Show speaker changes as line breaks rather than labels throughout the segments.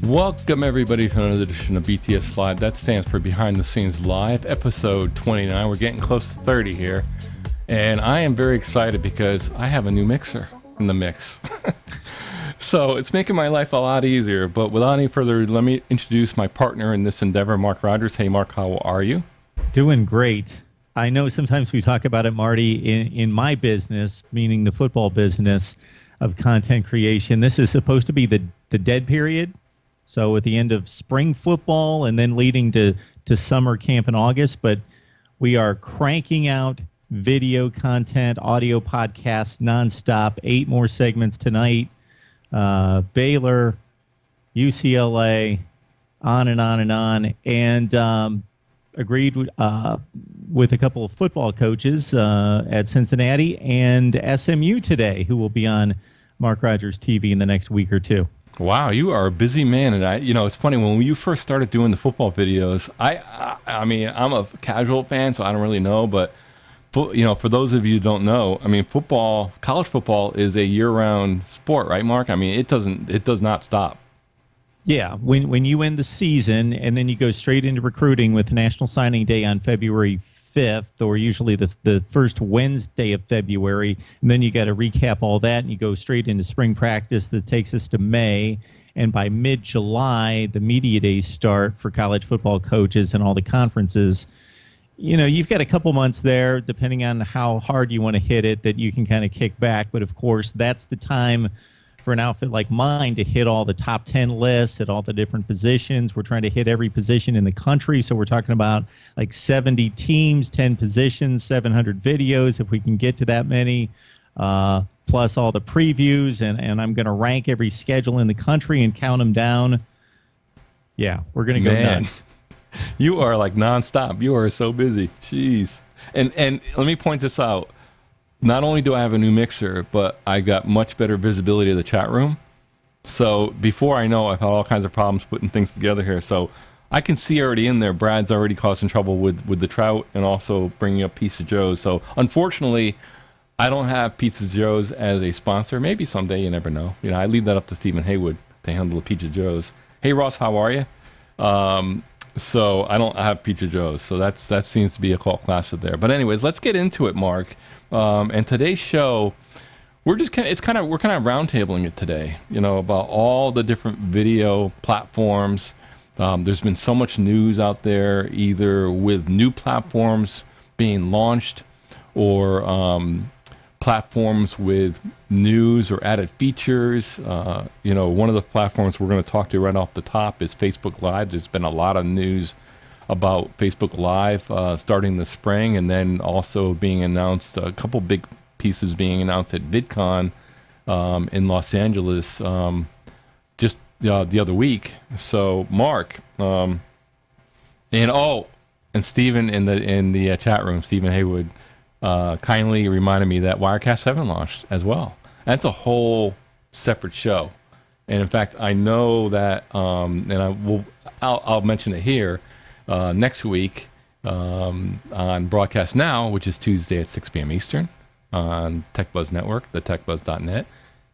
Welcome everybody to another edition of BTS Live. That stands for Behind the Scenes Live, episode 29. We're getting close to 30 here. And I am very excited because I have a new mixer in the mix. So it's making my life a lot easier. But without any further ado, let me introduce my partner in this endeavor, Mark Rogers. Hey, Mark, how are you?
Doing great. I know sometimes we talk about it, Marty, in my business, meaning the football business of content creation. This is supposed to be the dead period. So at the end of spring football and then leading to summer camp in August. But we are cranking out video content, audio podcasts nonstop. 8 more segments tonight. Baylor, UCLA, on and on and on. And agreed with a couple of football coaches at Cincinnati and SMU today who will be on Mark Rogers TV in the next week or two.
Wow, you are a busy man, and it's funny when you first started doing the football videos. I mean, I'm a casual fan, so I don't really know, but for those of you who don't know, I mean, college football is a year-round sport, right, Mark? I mean, it does not stop.
Yeah, when you end the season and then you go straight into recruiting with National Signing Day on February 5th, or usually the first Wednesday of February, and then you got to recap all that and you go straight into spring practice that takes us to May, and by mid-July the media days start for college football coaches and all the conferences. You've got a couple months there depending on how hard you want to hit it that you can kind of kick back, but of course that's the time for an outfit like mine to hit all the top 10 lists at all the different positions. We're trying to hit every position in the country. So we're talking about like 70 teams, 10 positions, 700 videos, if we can get to that many, plus all the previews. And I'm going to rank every schedule in the country and count them down. Yeah, we're going to go nuts.
You are like nonstop. You are so busy. Jeez. And let me point this out. Not only do I have a new mixer, but I got much better visibility of the chat room. So before I know, I've had all kinds of problems putting things together here. So I can see already in there, Brad's already causing trouble with the Trout and also bringing up Pizza Joe's. So unfortunately, I don't have Pizza Joe's as a sponsor. Maybe someday, you never know. I leave that up to Stephen Haywood to handle the Pizza Joe's. Hey, Ross, how are you? So I don't have Pizza Joe's. So that seems to be a cult classic there. But anyways, let's get into it, Mark. And today's show, we're kind of roundtabling it today, about all the different video platforms. There's been so much news out there, either with new platforms being launched or platforms with news or added features. One of the platforms we're going to talk to right off the top is Facebook Live. There's been a lot of news about Facebook Live starting this spring, and then also being announced, a couple big pieces being announced at VidCon in Los Angeles just the other week. So Mark, and Stephen in the chat room, Stephen Haywood, kindly reminded me that Wirecast 7 launched as well. That's a whole separate show, and in fact, I know that, and I'll mention it here. Next week on Broadcast Now, which is Tuesday at 6 p.m. Eastern on TechBuzz Network, the techbuzz.net.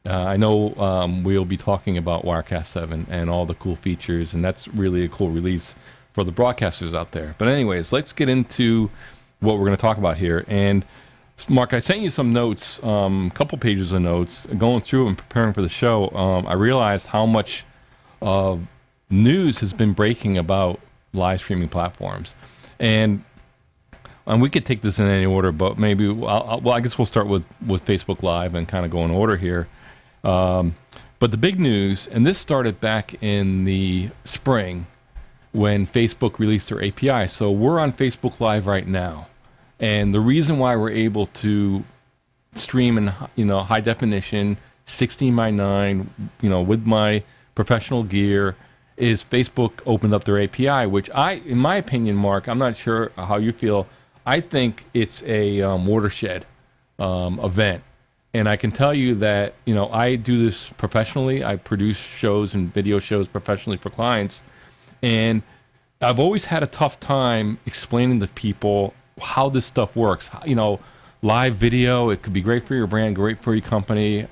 I know we'll be talking about Wirecast 7 and all the cool features, and that's really a cool release for the broadcasters out there. But anyways, let's get into what we're going to talk about here. And Mark, I sent you some notes, a couple pages of notes. Going through and preparing for the show, I realized how much news has been breaking about live streaming platforms, and we could take this in any order, but maybe I guess we'll start with Facebook Live and kind of go in order here. But the big news, and this started back in the spring when Facebook released their API. So we're on Facebook Live right now, and the reason why we're able to stream in high definition, 16:9, with my professional gear, is Facebook opened up their API, which in my opinion, Mark, I'm not sure how you feel, I think it's a watershed event. And I can tell you that, I do this professionally. I produce shows and video shows professionally for clients. And I've always had a tough time explaining to people how this stuff works. Live video, it could be great for your brand, great for your company,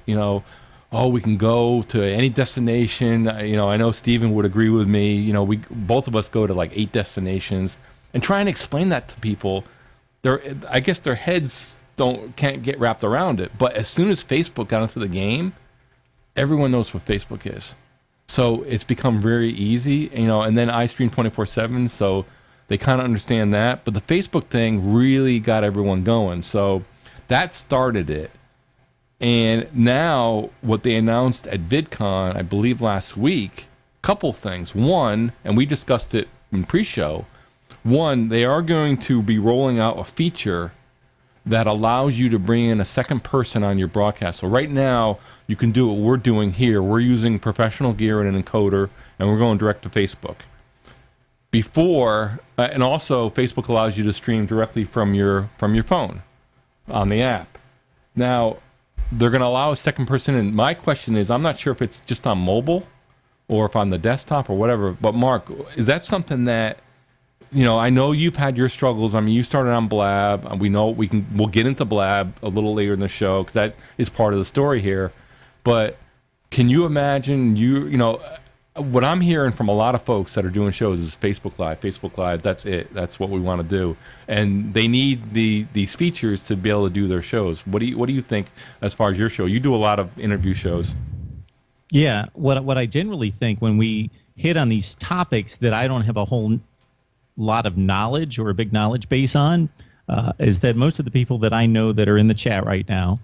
oh, we can go to any destination. I know Steven would agree with me. We both of us go to like 8 destinations, and try and explain that to people. I guess their heads can't get wrapped around it. But as soon as Facebook got into the game, everyone knows what Facebook is. So it's become very easy, and then I stream 24/7, so they kind of understand that. But the Facebook thing really got everyone going. So that started it. And now what they announced at VidCon, I believe last week, couple things. One, and we discussed it in pre-show, one, they are going to be rolling out a feature that allows you to bring in a second person on your broadcast. So right now, you can do what we're doing here. We're using professional gear and an encoder, and we're going direct to Facebook. Before, and also Facebook allows you to stream directly from your phone on the app. Now, they're going to allow a second person in. My question is, I'm not sure if it's just on mobile or if on the desktop or whatever, but Mark, is that something that, I know you've had your struggles. I mean, you started on Blab, and we know we'll get into Blab a little later in the show because that is part of the story here. But can you imagine what I'm hearing from a lot of folks that are doing shows is Facebook Live, that's it. That's what we want to do. And they need these features to be able to do their shows. What do you think as far as your show? You do a lot of interview shows.
Yeah, what I generally think when we hit on these topics that I don't have a whole lot of knowledge or a big knowledge base on is that most of the people that I know that are in the chat right now,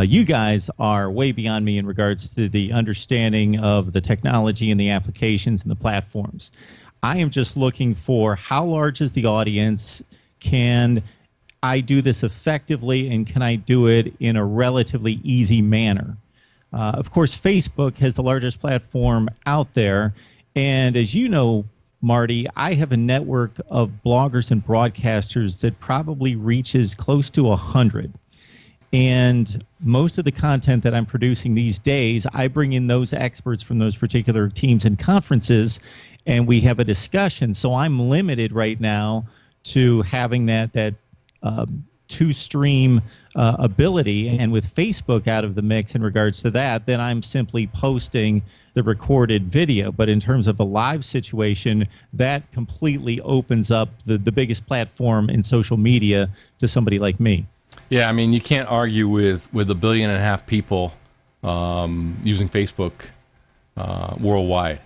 you guys are way beyond me in regards to the understanding of the technology and the applications and the platforms. I am just looking for how large is the audience? Can I do this effectively, and can I do it in a relatively easy manner? Of course, Facebook has the largest platform out there, and as you know, Marty, I have a network of bloggers and broadcasters that probably reaches close to 100. And most of the content that I'm producing these days, I bring in those experts from those particular teams and conferences, and we have a discussion. So I'm limited right now to having that two-stream ability. And with Facebook out of the mix in regards to that, then I'm simply posting the recorded video. But in terms of a live situation, that completely opens up the biggest platform in social media to somebody like me.
Yeah, I mean, you can't argue with 1.5 billion people using Facebook worldwide.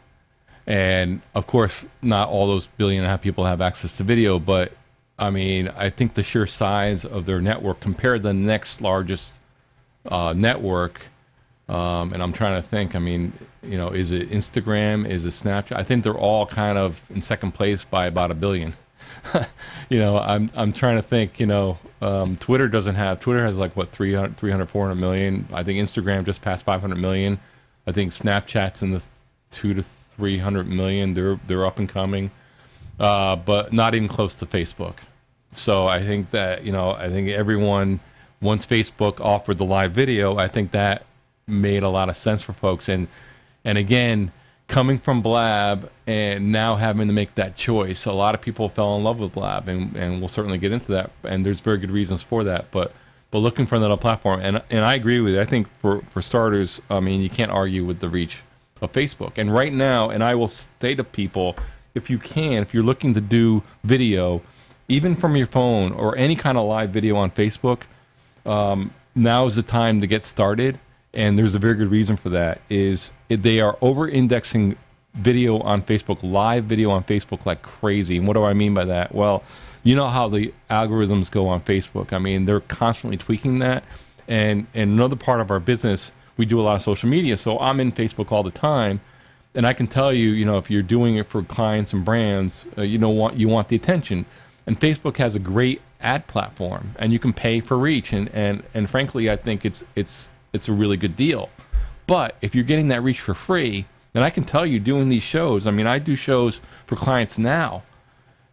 And of course, not all those 1.5 billion people have access to video, but I mean, I think the sheer size of their network compared to the next largest network, and I'm trying to think, I mean, is it Instagram? Is it Snapchat? I think they're all kind of in second place by about 1 billion. I'm trying to think, Twitter has like what, 400 million. I think Instagram just passed 500 million. I think Snapchat's in the 200 to 300 million. They're up and coming, but not even close to Facebook. So I think that, I think everyone, once Facebook offered the live video, I think that made a lot of sense for folks. And again, coming from Blab and now having to make that choice, a lot of people fell in love with Blab, and we'll certainly get into that. And there's very good reasons for that. But looking for another platform, and I agree with you. I think for starters, I mean, you can't argue with the reach of Facebook. And right now, and I will say to people, if you're looking to do video, even from your phone or any kind of live video on Facebook, now is the time to get started. And there's a very good reason for that. They are over-indexing video on Facebook, live video on Facebook like crazy. And what do I mean by that? Well, you know how the algorithms go on Facebook. I mean, they're constantly tweaking that. And another part of our business, we do a lot of social media. So I'm in Facebook all the time. And I can tell you, if you're doing it for clients and brands, you want the attention. And Facebook has a great ad platform, and you can pay for reach. And frankly, I think it's a really good deal. But if you're getting that reach for free, and I can tell you doing these shows, I mean, I do shows for clients now,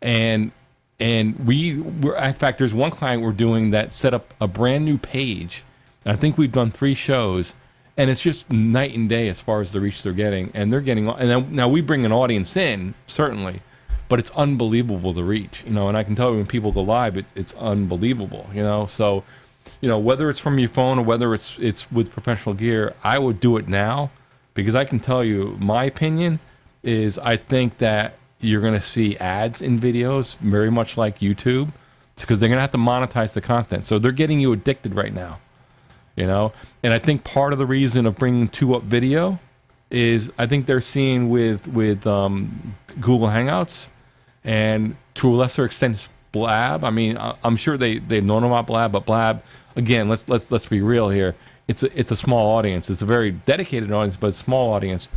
and we're in fact, there's one client we're doing that set up a brand new page, and I think we've done 3 shows, and it's just night and day as far as the reach they're getting, and they're getting, and then, now we bring an audience in, certainly, but it's unbelievable the reach, and I can tell you when people go live, it's unbelievable, so whether it's from your phone or whether it's with professional gear, I would do it now, because I can tell you my opinion is I think that you're going to see ads in videos very much like YouTube, because they're going to have to monetize the content. So they're getting you addicted right now, And I think part of the reason of bringing 2Up video is I think they're seeing with Google Hangouts, and to a lesser extent Blab. I mean, I'm sure they've known about Blab, but Blab, again, let's be real here. It's a small audience. It's a very dedicated audience, but a small audience.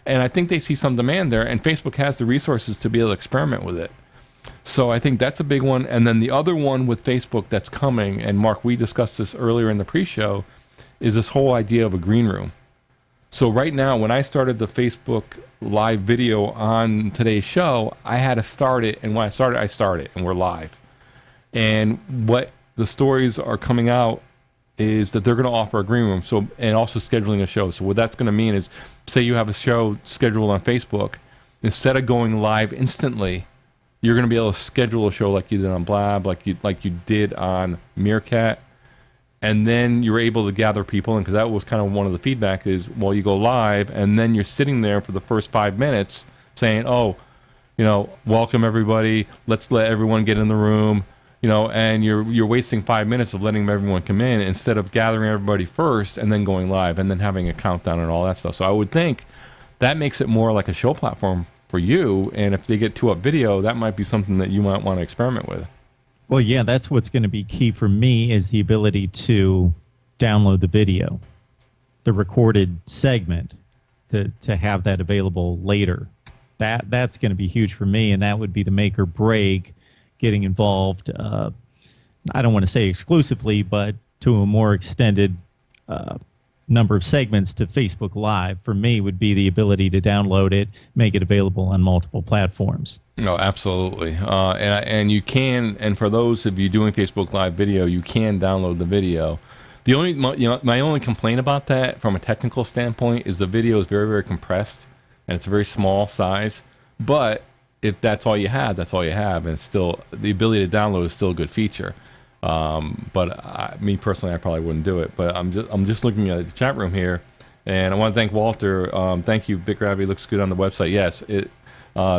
And I think they see some demand there, and Facebook has the resources to be able to experiment with it. So I think that's a big one. And then the other one with Facebook that's coming, and Mark, we discussed this earlier in the pre-show, is this whole idea of a green room. So right now, when I started the Facebook live video on today's show, I had to start it, and when I started, and we're live. And what the stories are coming out is that they're going to offer a green room, so, and also scheduling a show. So what that's going to mean is, say you have a show scheduled on Facebook, instead of going live instantly, you're going to be able to schedule a show like you did on Blab, like you did on Meerkat, and then you're able to gather people. And because that was kind of one of the feedback is, well, you go live, and then you're sitting there for the first 5 minutes saying, oh, welcome everybody, let's let everyone get in the room. And you're wasting 5 minutes of letting everyone come in instead of gathering everybody first and then going live and then having a countdown and all that stuff. So I would think that makes it more like a show platform for you. And if they get 2Up video, that might be something that you might want to experiment with.
Well, yeah, that's what's going to be key for me, is the ability to download the video, the recorded segment, to have that available later. That's going to be huge for me, and that would be the make or break getting involved, I don't want to say exclusively, but to a more extended number of segments to Facebook Live, for me, would be the ability to download it, make it available on multiple platforms.
No, absolutely. And you can, and for those of you doing Facebook Live video, you can download the video. The only, my only complaint about that from a technical standpoint is the video is very, very compressed, and it's a very small size. But if that's all you have, that's all you have, and it's still, the ability to download is still a good feature. But me personally, I probably wouldn't do it. But I'm just looking at the chat room here, and I want to thank Walter. Thank you, Big Gravity looks good on the website. Yes,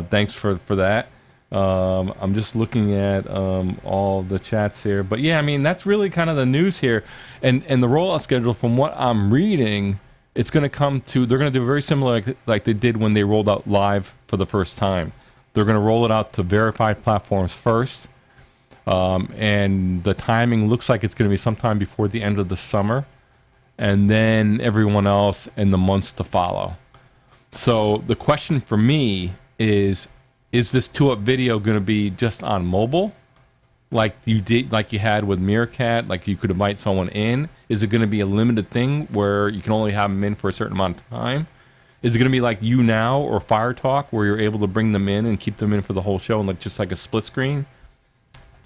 thanks for that. I'm just looking at all the chats here, but yeah, I mean that's really kind of the news here, and the rollout schedule. From what I'm reading, it's going to come to. They're going to do very similar like they did when they rolled out live for the first time. They're going to roll it out to verified platforms first, and the timing looks like it's going to be sometime before the end of the summer, and then everyone else in the months to follow. So the question for me is this 2Up video going to be just on mobile, like you had with Meerkat, like you could invite someone in? Is it going to be a limited thing where you can only have them in for a certain amount of time? Is it going to be like You Now or Fire Talk, where you're able to bring them in and keep them in for the whole show, and like just like a split screen?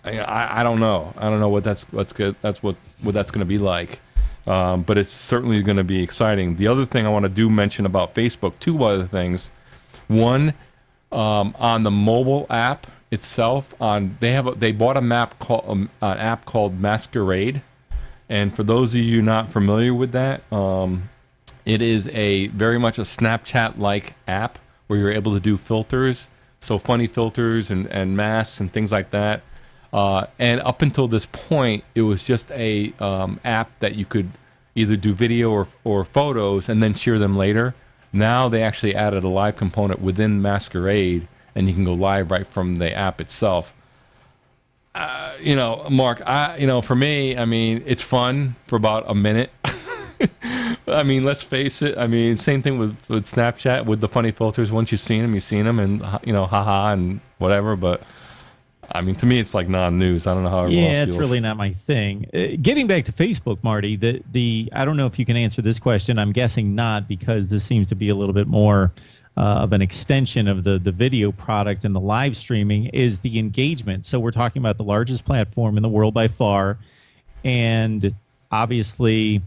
I don't know. I don't know what that's what that's going to be like. But it's certainly going to be exciting. The other thing I want to mention about Facebook, two other things. One, on the mobile app itself, they bought an app called Masquerade, and for those of you not familiar with that, it is very much a Snapchat-like app where you're able to do filters, so funny filters and masks and things like that. And up until this point, it was just a app that you could either do video or photos and then share them later. Now they actually added a live component within Masquerade, and you can go live right from the app itself. Mark, for me, I mean, it's fun for about a minute. I mean, let's face it. I mean, same thing with Snapchat with the funny filters. Once you've seen them, and haha and whatever. But I mean, to me, it's like non-news. I don't know how everyone else feels.
It's really not my thing. Getting back to Facebook, Marty, I don't know if you can answer this question. I'm guessing not, because this seems to be a little bit more of an extension of the video product and the live streaming, is the engagement. So we're talking about the largest platform in the world by far, and obviously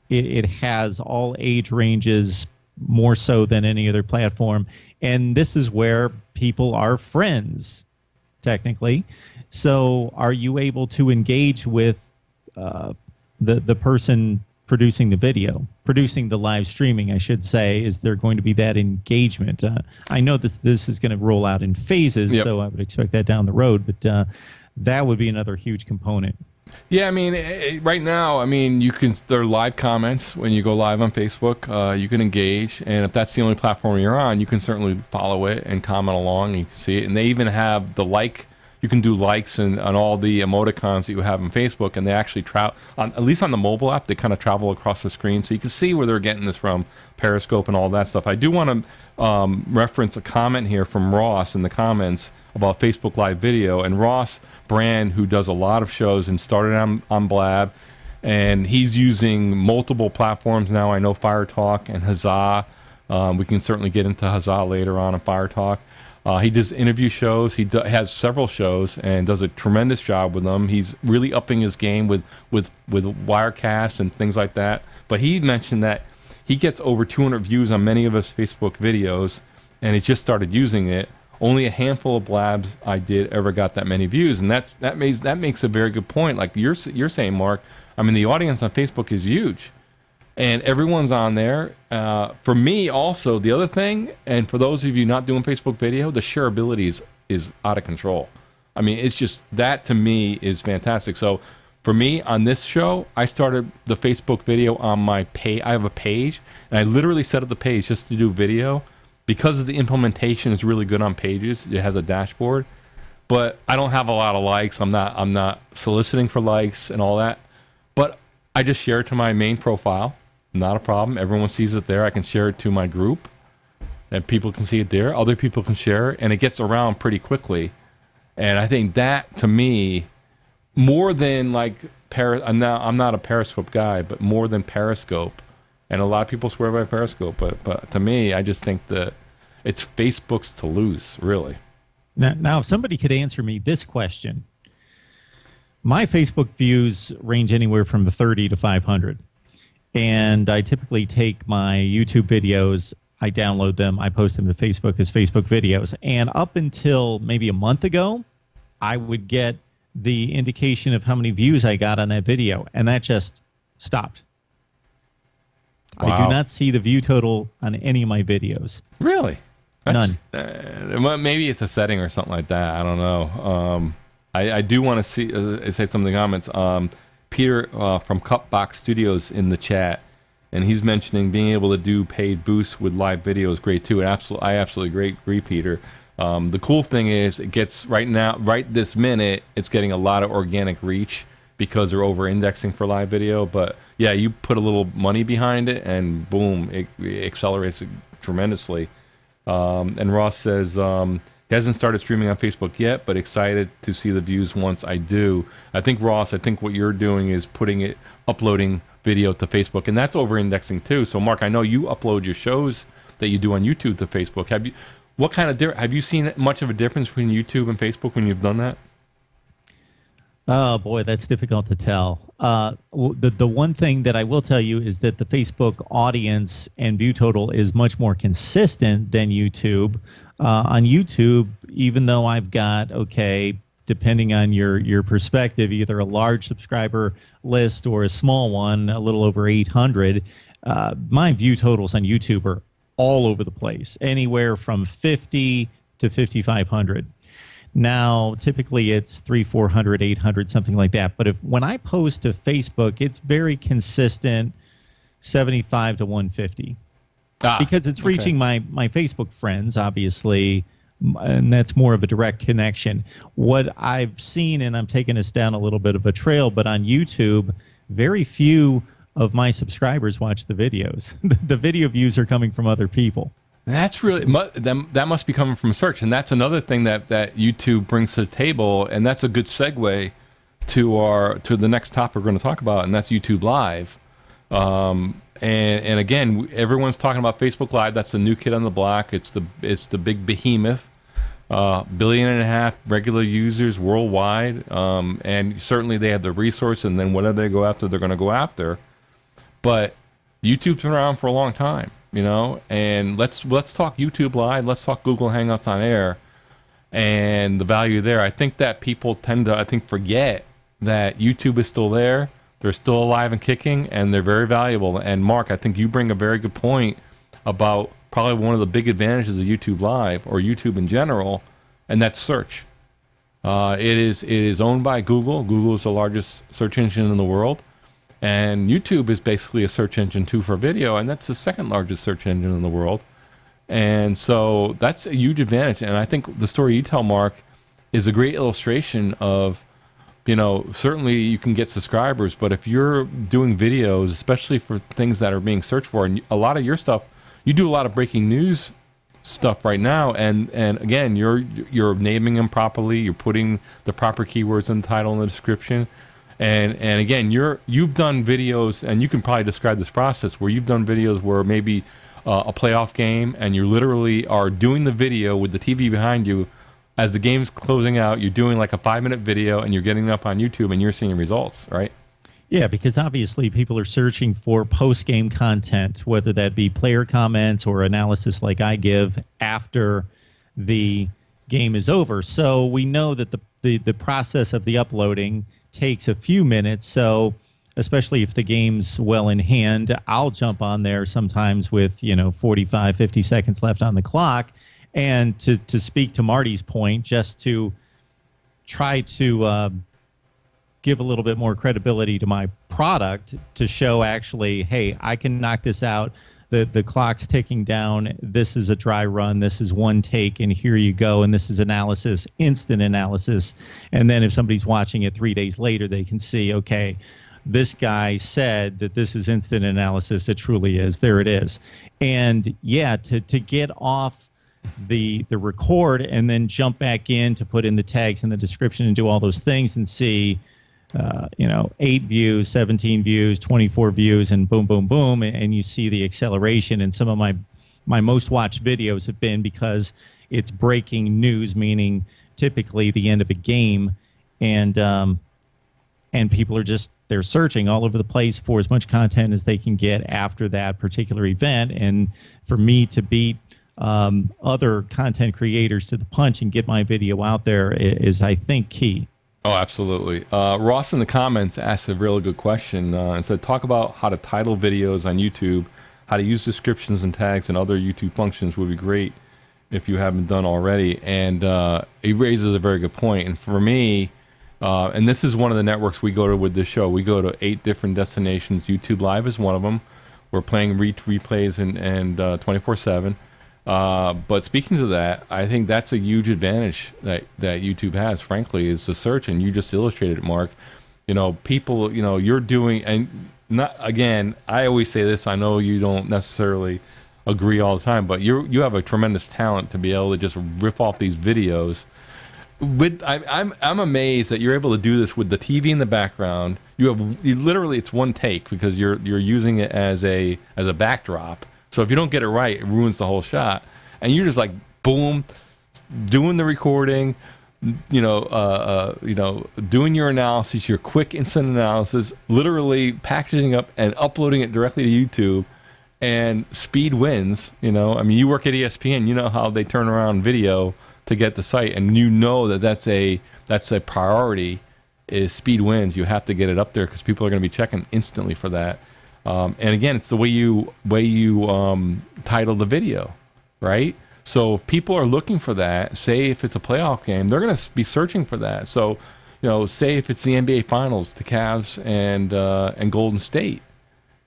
it has all age ranges more so than any other platform. And this is where people are friends, technically. So are you able to engage with the person producing the video, producing the live streaming, I should say, is there going to be that engagement? I know that this is going to roll out in phases,
Yep.
so I would expect that down the road, but that would be another huge component.
Yeah, I mean, right now, I mean, there are live comments when you go live on Facebook. You can engage, and if that's the only platform you're on, you can certainly follow it and comment along, and you can see it. And they even have the like. You can do likes and on all the emoticons that you have on Facebook, and they actually travel, at least on the mobile app, they kind of travel across the screen, so you can see where they're getting this from, Periscope and all that stuff. I do want to reference a comment here from Ross in the comments about Facebook Live video, and Ross Brand, who does a lot of shows and started on Blab, and he's using multiple platforms now. I know Fire Talk and Huzzah. We can certainly get into Huzzah later on Fire Talk. He does interview shows. He has several shows and does a tremendous job with them. He's really upping his game with Wirecast and things like that. But he mentioned that he gets over 200 views on many of his Facebook videos, and he just started using it. Only a handful of Blabs I did ever got that many views, and that makes a very good point. Like you're saying, Mark. I mean, the audience on Facebook is huge, and everyone's on there. For me, also, the other thing, and for those of you not doing Facebook video, the shareability is out of control. I mean, it's just, that to me is fantastic. So for me, on this show, I started the Facebook video on my page. I have a page, and I literally set up the page just to do video. Because of the implementation is really good on pages. It has a dashboard. But I don't have a lot of likes. I'm not soliciting for likes and all that. But I just share it to my main profile. Not a problem. Everyone sees it there. I can share it to my group, and people can see it there. Other people can share it, and it gets around pretty quickly. And I think that, to me, more than like I'm not a Periscope guy, but more than Periscope. And a lot of people swear by Periscope, but to me, I just think that it's Facebook's to lose, really.
Now, if somebody could answer me this question, my Facebook views range anywhere from 30 to 500. And I typically take my YouTube videos, I download them, I post them to Facebook as Facebook videos. And up until maybe a month ago, I would get the indication of how many views I got on that video, and that just stopped.
Wow.
I do not see the view total on any of my videos.
Really?
None.
Well, maybe it's a setting or something like that. I don't know. I do want to say some of the comments. Peter from Cupbox Studios in the chat, and he's mentioning being able to do paid boosts with live video is great too. I absolutely agree, Peter. The cool thing is it gets right this minute, it's getting a lot of organic reach because they're over-indexing for live video. But yeah, you put a little money behind it, and boom, it accelerates it tremendously. And Ross says he hasn't started streaming on Facebook yet, but excited to see the views once I do. I think, Ross, what you're doing is uploading video to Facebook, and that's over-indexing too. So, Mark, I know you upload your shows that you do on YouTube to Facebook. Have you seen much of a difference between YouTube and Facebook when you've done that?
Oh, boy, that's difficult to tell. The one thing that I will tell you is that the Facebook audience and view total is much more consistent than YouTube. On YouTube, even though I've got, depending on your perspective, either a large subscriber list or a small one, a little over 800, my view totals on YouTube are all over the place, anywhere from 50 to 5,500. Now, typically it's 300, 400, 800, something like that. But when I post to Facebook, it's very consistent, 75 to 150. Because it's reaching my Facebook friends, obviously, and that's more of a direct connection. What I've seen, and I'm taking us down a little bit of a trail, but on YouTube, very few of my subscribers watch the videos. The video views are coming from other people.
That's really that must be coming from search, and that's another thing that YouTube brings to the table, and that's a good segue to the next topic we're going to talk about, and that's YouTube Live. And again, everyone's talking about Facebook Live. That's the new kid on the block. It's the big behemoth. 1.5 billion regular users worldwide, and certainly they have the resource. And then whatever they go after, they're going to go after. But YouTube's been around for a long time, And let's talk YouTube Live. Let's talk Google Hangouts on Air, and the value there. I think that people tend to forget that YouTube is still there. They're still alive and kicking, and they're very valuable. And Mark, I think you bring a very good point about probably one of the big advantages of YouTube Live or YouTube in general, and that's search. It is owned by Google. Google is the largest search engine in the world, and YouTube is basically a search engine too for video, and that's the second largest search engine in the world. And so that's a huge advantage. And I think the story you tell, Mark, is a great illustration of, certainly you can get subscribers, but if you're doing videos, especially for things that are being searched for, and a lot of your stuff, you do a lot of breaking news stuff right now, and again, you're naming them properly, you're putting the proper keywords in the title and the description, and again, you've done videos, and you can probably describe this process where you've done videos where maybe a playoff game, and you literally are doing the video with the TV behind you as the game's closing out. You're doing like a 5-minute video, and you're getting it up on YouTube, and you're seeing results, right?
Yeah, because obviously people are searching for post-game content, whether that be player comments or analysis like I give after the game is over. So we know that the process of the uploading takes a few minutes. So especially if the game's well in hand, I'll jump on there sometimes with 45, 50 seconds left on the clock. And to speak to Marty's point, just to try to give a little bit more credibility to my product, to show actually, hey, I can knock this out. The clock's ticking down. This is a dry run. This is one take, and here you go. And this is analysis, instant analysis. And then if somebody's watching it 3 days later, they can see, okay, this guy said that this is instant analysis. It truly is. There it is. And yeah, to get off the record and then jump back in to put in the tags and the description and do all those things and see 8 views, 17 views, 24 views, and boom, boom, boom, and you see the acceleration. And some of my most watched videos have been because it's breaking news, meaning typically the end of a game, and people are they're searching all over the place for as much content as they can get after that particular event. And for me to beat other content creators to the punch and get my video out there is, I think, key.
Oh, absolutely. Ross in the comments asked a really good question and said, talk about how to title videos on YouTube, how to use descriptions and tags and other YouTube functions would be great if you haven't done already. And he raises a very good point. And for me, and this is one of the networks we go to with this show, we go to 8 different destinations. YouTube Live is one of them. We're playing replays and 24/7. But speaking to that, I think that's a huge advantage that YouTube has, frankly, is the search. And you just illustrated it, Mark. People, you're doing, and not, again, I always say this, I know you don't necessarily agree all the time, but you have a tremendous talent to be able to just rip off these videos. I'm amazed that you're able to do this with the TV in the background. You literally, it's one take because you're using it as a backdrop. So if you don't get it right, it ruins the whole shot. And you're just like, boom, doing the recording, doing your analysis, your quick instant analysis, literally packaging up and uploading it directly to YouTube. And speed wins. You work at ESPN, you know how they turn around video to get the site, and that's a priority. Is speed wins. You have to get it up there because people are going to be checking instantly for that. And again, it's the way you title the video, right? So if people are looking for that, say if it's a playoff game, they're going to be searching for that. So, say if it's the NBA Finals, the Cavs and Golden State,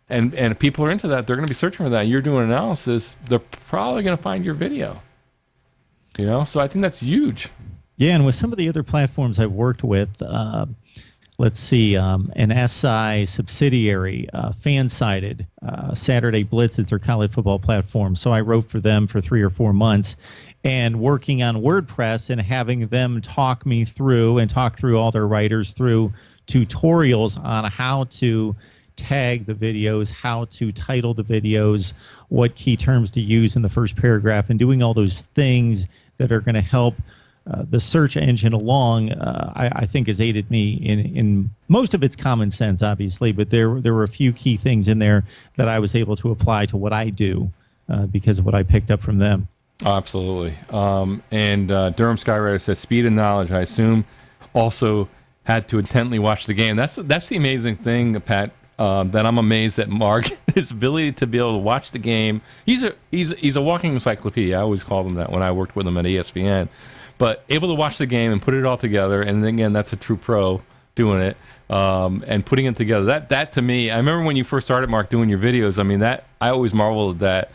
and if people are into that, they're going to be searching for that. You're doing analysis, they're probably going to find your video. So I think that's huge.
Yeah, and with some of the other platforms I've worked with, let's see, an SI subsidiary, Fansided, Saturday Blitz is their college football platform. So I wrote for them for 3 or 4 months, and working on WordPress and having them talk me through and talk through all their writers through tutorials on how to tag the videos, how to title the videos, what key terms to use in the first paragraph, and doing all those things that are going to help the search engine along, I think has aided me in most of its common sense, obviously, but there were a few key things in there that I was able to apply to what I do because of what I picked up from them.
Absolutely. And Durham Skywriter says, speed and knowledge, I assume, also had to intently watch the game. That's the amazing thing, Pat. That I'm amazed at Mark, his ability to be able to watch the game. He's a walking encyclopedia. I always called him that when I worked with him at ESPN. But able to watch the game and put it all together, and again, that's a true pro doing it and putting it together. That to me, I remember when you first started, Mark, doing your videos. I mean, that I always marveled at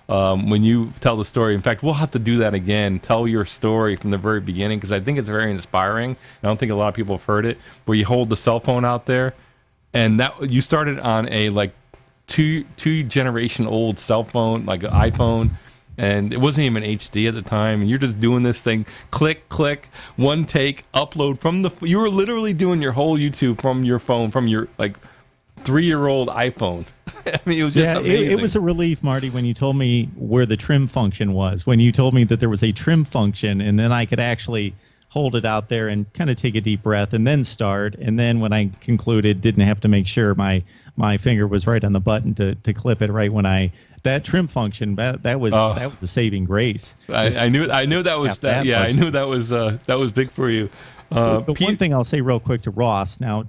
that when you tell the story. In fact, we'll have to do that again. Tell your story from the very beginning because I think it's very inspiring. I don't think a lot of people have heard it. Where you hold the cell phone out there, and that you started on a like two generation old cell phone, like an iPhone. And it wasn't even HD at the time. And you're just doing this thing, click, click, one take, upload from the. You were literally doing your whole YouTube from your phone, from your like 3-year-old iPhone. I mean, it was just amazing.
It was a relief, Marty, when you told me where the trim function was. When you told me that there was a trim function, and then I could actually hold it out there and kind of take a deep breath, and then start. And then when I concluded, didn't have to make sure my finger was right on the button to clip it right when I. That trim function, that was the saving grace.
I knew that was that. Yeah, I knew that was big for you.
The one thing I'll say real quick to Ross now,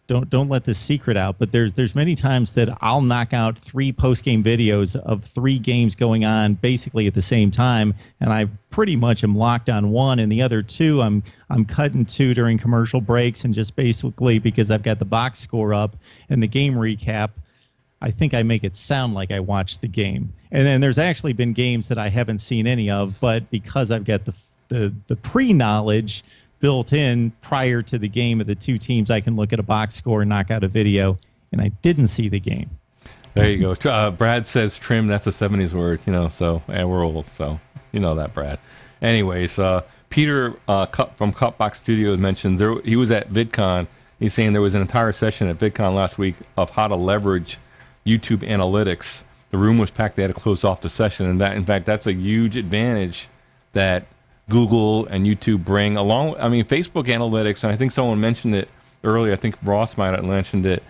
don't let this secret out. But there's many times that I'll knock out 3 post-game videos of 3 games going on basically at the same time, and I pretty much am locked on one, and the other 2 I'm cutting to during commercial breaks, and just basically because I've got the box score up and the game recap. I think I make it sound like I watched the game. And then there's actually been games that I haven't seen any of, but because I've got the pre-knowledge built in prior to the game of the 2 teams, I can look at a box score and knock out a video, and I didn't see the game.
There you go. Brad says trim, that's a 70s word, so we're old, so you know that, Brad. Anyways, Peter from Cutbox Studios mentioned he was at VidCon. He's saying there was an entire session at VidCon last week of how to leverage YouTube analytics. The room was packed. They had to close off the session, and that, in fact, that's a huge advantage that Google and YouTube bring along. I mean, Facebook analytics, and I think someone mentioned it earlier. I think Ross might have mentioned it.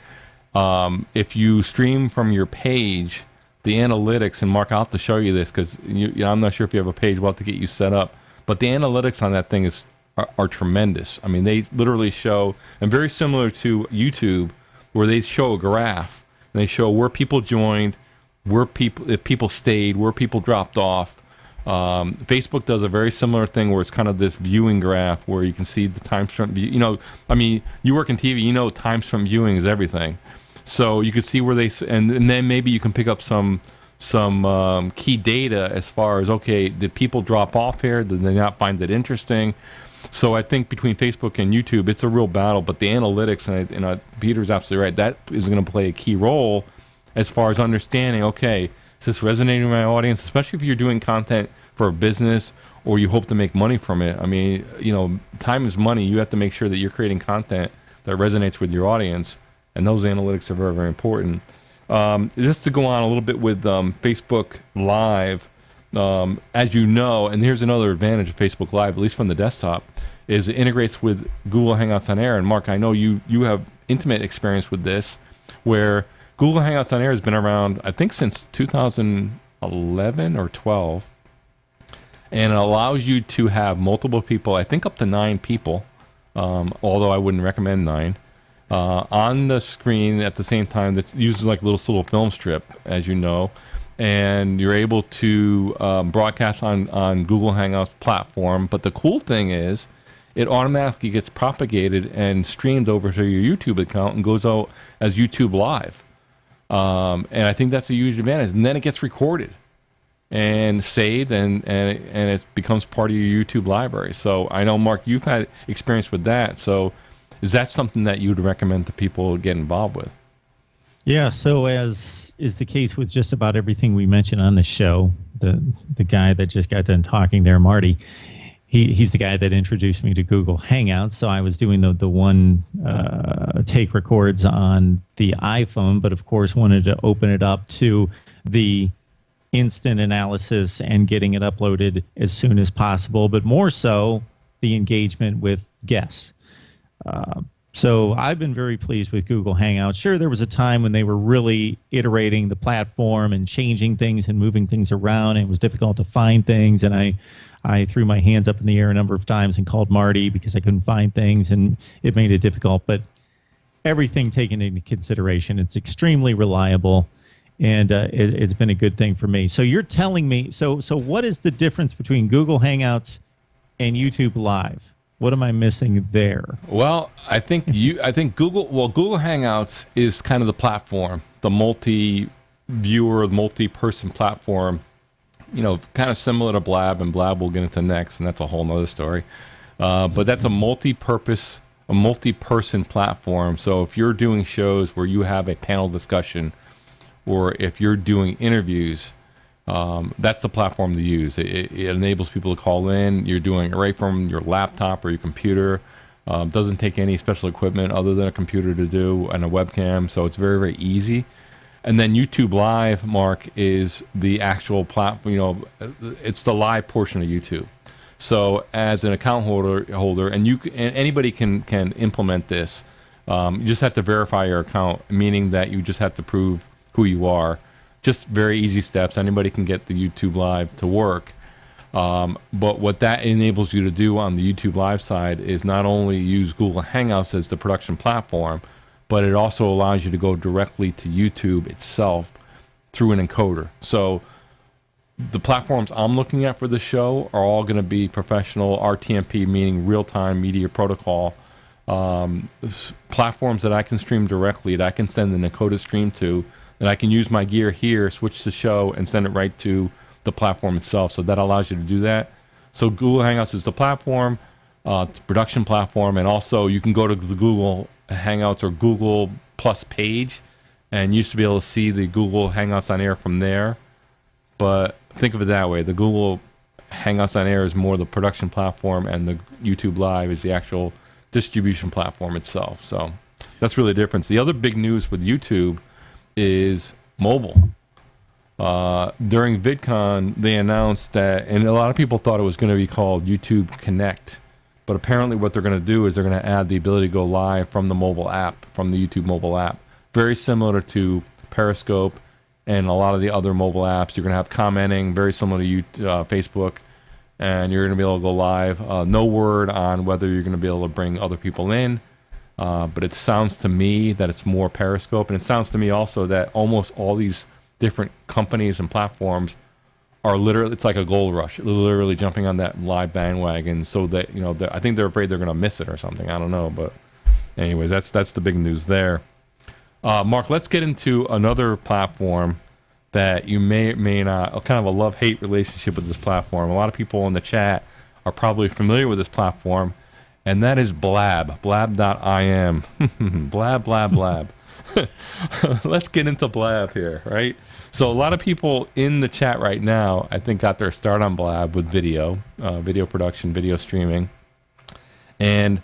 If you stream from your page, the analytics, and Mark, I'll have to show you this because I'm not sure if you have a page. We'll have to get you set up. But the analytics on that thing are tremendous. I mean, they literally show, and very similar to YouTube, where they show a graph. And they show where people joined, if people stayed, where people dropped off. Facebook does a very similar thing where it's kind of this viewing graph where you can see the time spent. I mean, you work in TV, time spent viewing is everything. So you can see where and then maybe you can pick up some key data as far as, okay, did people drop off here? Did they not find it interesting? So I think between Facebook and YouTube, it's a real battle. But the analytics, and Peter's absolutely right, that is going to play a key role as far as understanding, okay, is this resonating with my audience, especially if you're doing content for a business or you hope to make money from it. I mean, time is money. You have to make sure that you're creating content that resonates with your audience, and those analytics are very, very important. Just to go on a little bit with Facebook Live, as you know, and here's another advantage of Facebook Live, at least from the desktop, is it integrates with Google Hangouts on Air. And Mark, I know you have intimate experience with this, where Google Hangouts on Air has been around, I think, since 2011 or 12, and it allows you to have multiple people, I think up to 9 people, although I wouldn't recommend 9, on the screen at the same time. That uses like a little film strip, as you know. And you're able to broadcast on Google Hangouts platform. But the cool thing is it automatically gets propagated and streamed over to your YouTube account and goes out as YouTube Live. And I think that's a huge advantage. And then it gets recorded and saved, and it becomes part of your YouTube library. So I know, Mark, you've had experience with that. So is that something that you would recommend to people get involved with?
Yeah, so as is the case with just about everything we mentioned on the show, the guy that just got done talking there, Marty, he's the guy that introduced me to Google Hangouts. So I was doing the one take records on the iPhone, but of course wanted to open it up to the instant analysis and getting it uploaded as soon as possible, but more so the engagement with guests. So I've been very pleased with Google Hangouts. Sure, there was a time when they were really iterating the platform and changing things and moving things around, and it was difficult to find things. And I threw my hands up in the air a number of times and called Marty because I couldn't find things, and it made it difficult. But everything taken into consideration, it's extremely reliable, and it's been a good thing for me. So you're telling me, so what is the difference between Google Hangouts and YouTube Live? What am I missing there?
Well, I think Google Hangouts is kind of the platform, the multi-viewer, multi-person platform, kind of similar to Blab, and Blab we'll get into next, and that's a whole nother story. But that's a multi-purpose, a multi-person platform. So if you're doing shows where you have a panel discussion, or if you're doing interviews, that's the platform to use. It enables people to call in. You're doing it right from your laptop or your computer. Doesn't take any special equipment other than a computer to do, and a webcam. So it's very, very easy. And then YouTube Live, Mark, is the actual platform. It's the live portion of YouTube. So as an account holder, and anybody can implement this. You just have to verify your account, meaning that you just have to prove who you are. Just very easy steps. Anybody can get the YouTube Live to work. But what that enables you to do on the YouTube Live side is not only use Google Hangouts as the production platform, but it also allows you to go directly to YouTube itself through an encoder. So the platforms I'm looking at for the show are all going to be professional RTMP, meaning real-time media protocol platforms that I can stream directly, that I can send an encoded stream to, that I can use my gear here, switch the show, and send it right to the platform itself. So that allows you to do that. So Google Hangouts is the platform, it's a production platform, and also you can go to the Google Hangouts or Google Plus page, and you used to be able to see the Google Hangouts on Air from there. But think of it that way. The Google Hangouts on Air is more the production platform, and the YouTube Live is the actual distribution platform itself. So that's really the difference. The other big news with YouTube is mobile. During VidCon, they announced that, and a lot of people thought it was going to be called YouTube Connect, but apparently what they're going to do is they're going to add the ability to go live from the mobile app, from the YouTube mobile app. Very similar to Periscope and a lot of the other mobile apps. You're going to have commenting, very similar to Facebook, and you're going to be able to go live. No word on whether you're going to be able to bring other people in. But it sounds to me that it's more Periscope, and it sounds to me also that almost all these different companies and platforms are literally, it's like a gold rush, literally jumping on that live bandwagon, so that I think they're afraid they're going to miss it or something. I don't know, but anyways, that's the big news there. Mark, let's get into another platform that you may or may not, kind of a love-hate relationship with this platform. A lot of people in the chat are probably familiar with this platform, and that is Blab, blab.im. Blab, blab, blab. Let's get into Blab here, right? So a lot of people in the chat right now, I think, got their start on Blab with video production, video streaming. And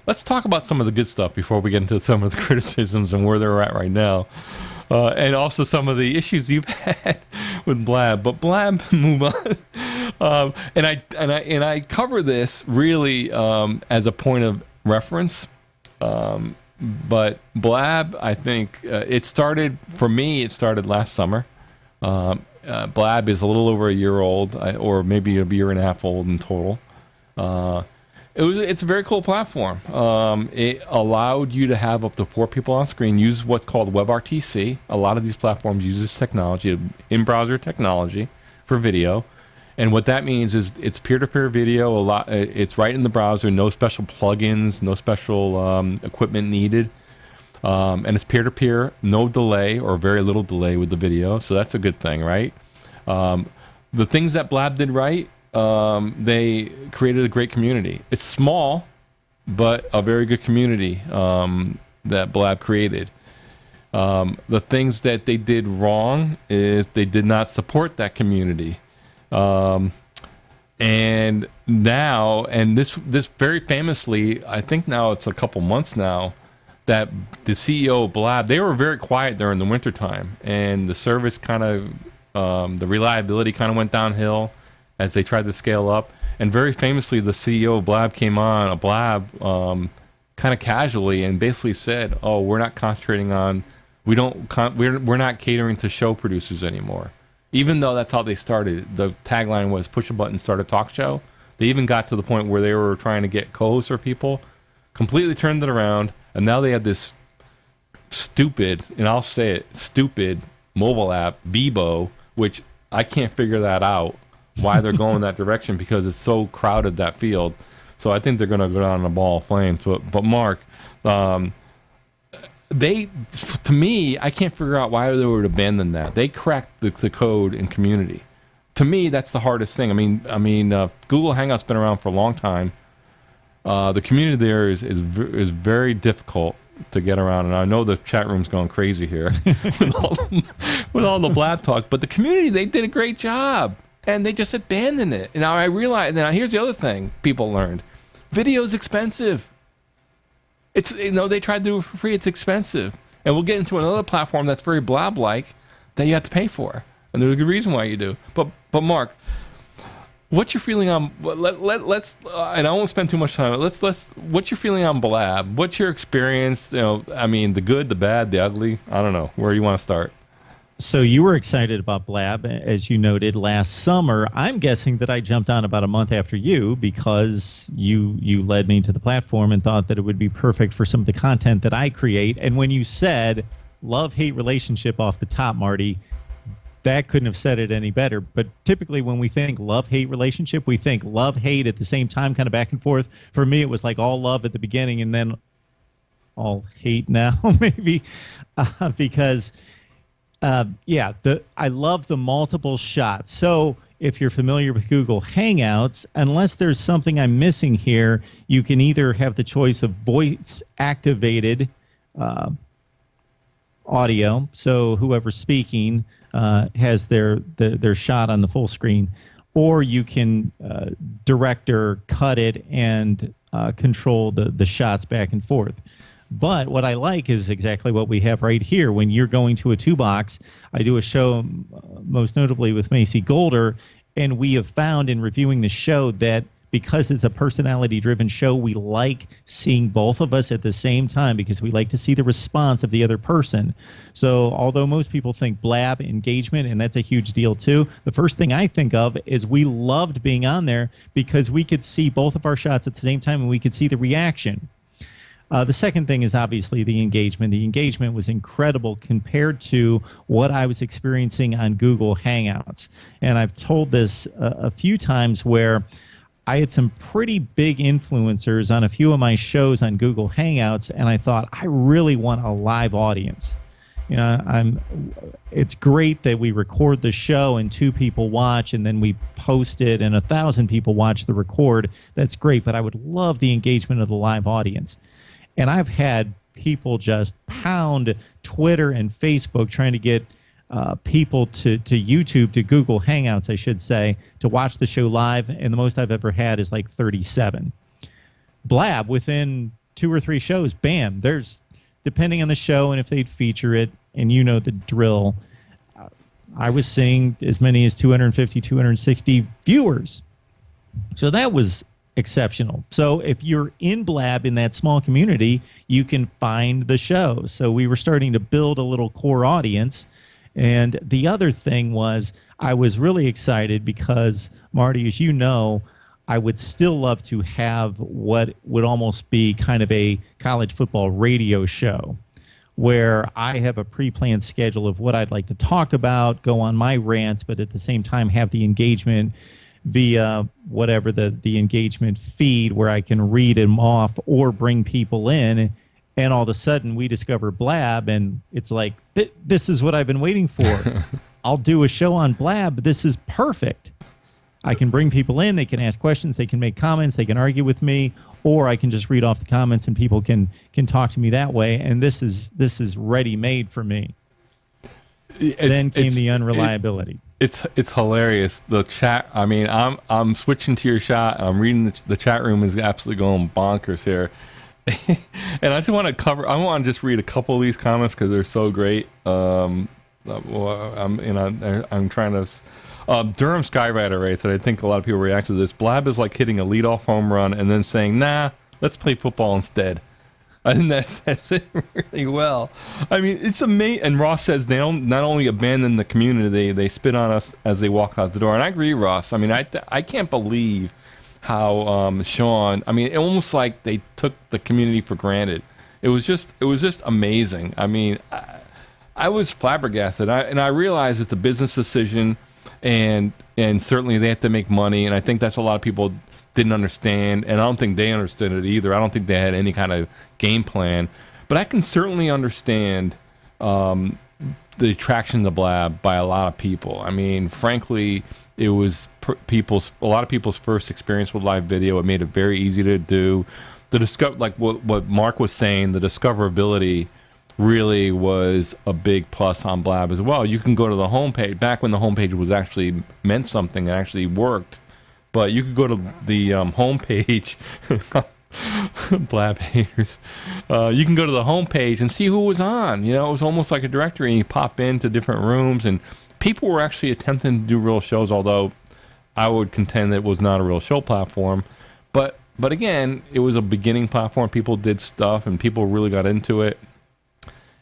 let's talk about some of the good stuff before we get into some of the criticisms and where they're at right now. And also some of the issues you've had with Blab. But Blab, move on. And I cover this really as a point of reference. But Blab, I think it started last summer. Blab is a little over a year old, or maybe a year and a half old in total. It's a very cool platform. It allowed you to have up to 4 people on screen, use what's called WebRTC. A lot of these platforms use this technology, in-browser technology for video. And what that means is it's peer-to-peer video. It's right in the browser, no special plugins, no special equipment needed. And it's peer-to-peer, no delay or very little delay with the video. So that's a good thing, right? The things that Blab did right, they created a great community. It's small, but a very good community that Blab created. The things that they did wrong is they did not support that community. And now, and this very famously, I think now it's a couple months now, that the CEO of Blab, they were very quiet during the wintertime, and the service kind of, the reliability kind of went downhill as they tried to scale up. And very famously, the CEO of Blab came on, kind kind of casually and basically said, "Oh, we're not concentrating on, we're not catering to show producers anymore." Even though that's how they started. The tagline was "Push a button, start a talk show." They even got to the point where they were trying to get co-hosts or people. Completely turned it around, and now they have this stupid, and I'll say it, stupid mobile app, Bebo, which I can't figure that out, why they're going that direction, because it's so crowded, that field. So I think they're going to go down in a ball of flames. But Mark, to me, I can't figure out why they would abandon that. They cracked the code in community. To me, that's the hardest thing. I mean, Google Hangouts been around for a long time. The community there is very difficult to get around, and I know the chat room's going crazy here with all the blab talk. But the community, they did a great job, and they just abandoned it. And now I realize. Now here's the other thing people learned: video's expensive. It's they tried to do it for free. It's expensive, and we'll get into another platform that's very blab-like that you have to pay for, and there's a good reason why you do. But Mark, what's your feeling on? Let's and I won't spend too much time. Let's. What's your feeling on Blab? What's your experience? The good, the bad, the ugly. I don't know. Where do you want to start?
So you were excited about Blab, as you noted last summer. I'm guessing that I jumped on about a month after you because you led me to the platform and thought that it would be perfect for some of the content that I create. And when you said love-hate relationship off the top, Marty, that couldn't have said it any better. But typically when we think love-hate relationship, we think love-hate at the same time, kind of back and forth. For me, it was like all love at the beginning and then all hate now, maybe, because, I love the multiple shots. So if you're familiar with Google Hangouts, unless there's something I'm missing here, you can either have the choice of voice-activated audio, so whoever's speaking has their shot on the full screen, or you can direct or cut it and control the shots back and forth. But what I like is exactly what we have right here. When you're going to a 2-box, I do a show most notably with Macy Golder, and we have found in reviewing the show that because it's a personality-driven show, we like seeing both of us at the same time because we like to see the response of the other person. So although most people think Blab engagement, and that's a huge deal too, the first thing I think of is we loved being on there because we could see both of our shots at the same time and we could see the reaction. The second thing is obviously the engagement. The engagement was incredible compared to what I was experiencing on Google Hangouts. And I've told this a few times where I had some pretty big influencers on a few of my shows on Google Hangouts, and I thought, I really want a live audience. It's great that we record the show and 2 people watch, and then we post it and 1,000 people watch the record. That's great, but I would love the engagement of the live audience. And I've had people just pound Twitter and Facebook trying to get people to YouTube, to Google Hangouts, I should say, to watch the show live, and the most I've ever had is like 37. Blab, within 2 or 3 shows, bam, there's, depending on the show and if they'd feature it, and you know the drill, I was seeing as many as 250, 260 viewers. So that was exceptional. So if you're in Blab in that small community, you can find the show. So we were starting to build a little core audience. And the other thing was I was really excited because, Marty, as you know, I would still love to have what would almost be kind of a college football radio show where I have a pre-planned schedule of what I'd like to talk about, go on my rants, but at the same time have the engagement via whatever the engagement feed where I can read them off or bring people in. And all of a sudden we discover Blab, and it's like, this is what I've been waiting for. I'll do a show on Blab. This is perfect. I can bring people in. They can ask questions. They can make comments. They can argue with me, or I can just read off the comments and people can talk to me that way. And this is ready-made for me. Then came the unreliability.
It's hilarious. The chat. I mean, I'm switching to your shot. I'm reading the chat room is absolutely going bonkers here. And I just want to cover. I want to just read a couple of these comments because they're so great. I'm trying to. Durham Skywriter writes that I think a lot of people react to this. Blab is like hitting a leadoff home run and then saying, "Nah, let's play football instead." I think that says it really well. I mean, it's amazing. And Ross says they don't not only abandon the community, they spit on us as they walk out the door. And I agree, Ross. I mean, I can't believe how Sean. I mean, it almost like they took the community for granted. It was just amazing. I mean, I was flabbergasted. I realized it's a business decision, and certainly they have to make money. And I think that's what a lot of people didn't understand, and I don't think they understood it either. I don't think they had any kind of game plan. But I can certainly understand the attraction to Blab by a lot of people. I mean, frankly, it was a lot of people's first experience with live video. It made it very easy to do. Like what Mark was saying, the discoverability really was a big plus on Blab as well. You can go to the homepage back when the homepage was actually meant something and actually worked. But you could go to the homepage, Blab haters. You can go to the homepage and see who was on. You know, it was almost like a directory, and you pop into different rooms, and people were actually attempting to do real shows, although I would contend that it was not a real show platform. But again, it was a beginning platform. People did stuff, and people really got into it,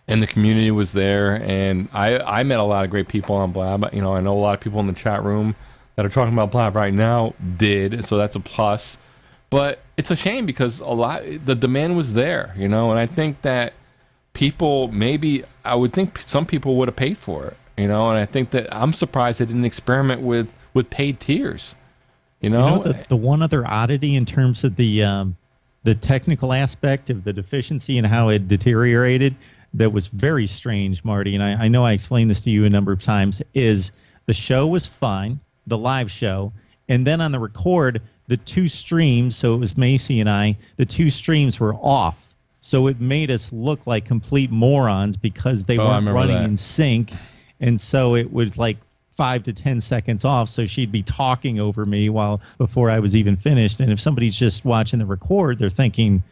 and the community was there. And I met a lot of great people on Blab. You know, I know a lot of people in the chat room that are talking about Blab right now did, so that's a plus. But it's a shame because the demand was there, you know, and I think that I would think some people would have paid for it, you know, and I think that I'm surprised they didn't experiment with paid tiers, you know.
The one other oddity in terms of the technical aspect of the deficiency and how it deteriorated that was very strange, Marty, and I know I explained this to you a number of times, is the show was fine, the live show, and then on the record, the two streams, so it was Macy and I, the two streams were off. So it made us look like complete morons because they weren't running in sync. And so it was like 5 to 10 seconds off. So she'd be talking over me before I was even finished. And if somebody's just watching the record, they're thinking,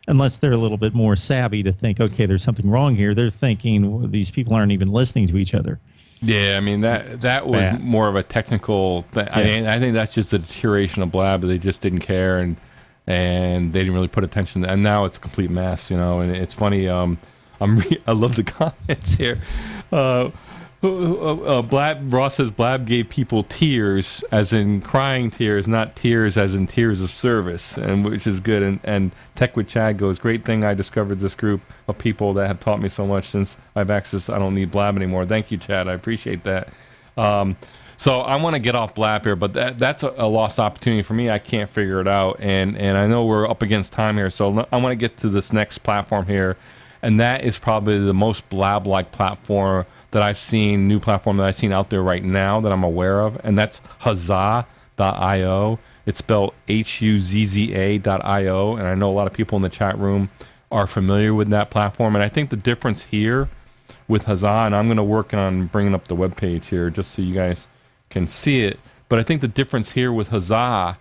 unless they're a little bit more savvy to think, okay, there's something wrong here, they're thinking, well, these people aren't even listening to each other.
Yeah, I mean, that was more of a technical thing. I mean, I think that's just a deterioration of Blab. They just didn't care, and they didn't really put attention. And now it's a complete mess, you know. And it's funny. I love the comments here. Ross says Blab gave people tears, as in crying tears, not tears as in tears of service, and which is good. And Tech with Chad goes, great thing I discovered this group of people that have taught me so much since I've access. I don't need Blab anymore. Thank you, Chad. I appreciate that. So I want to get off Blab here, but that's a lost opportunity for me. I can't figure it out, and I know we're up against time here, so I want to get to this next platform here, and that is probably the most Blab-like platform that I've seen, new platform that I've seen out there right now that I'm aware of, and that's Huzzah.io. It's spelled Huzza.io, and I know a lot of people in the chat room are familiar with that platform. And I think the difference here with Huzzah, and I'm going to work on bringing up the webpage here just so you guys can see it, but I think the difference here with Huzzah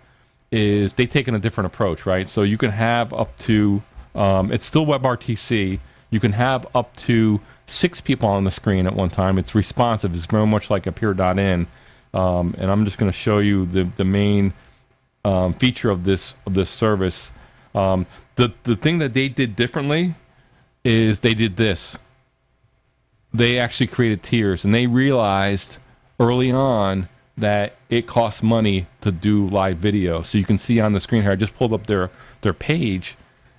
is they've taken a different approach, right? So you can have up to, it's still WebRTC, you can have up to 6 people on the screen at one time. It's responsive. It's very much like a peer.in. And I'm just going to show you the main feature of this service. The thing that they did differently is they did this. They actually created tiers, and they realized early on that it costs money to do live video. So you can see on the screen here, I just pulled up their page,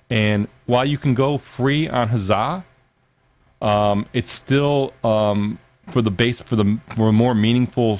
and while you can go free on Huzzah, it's still for more meaningful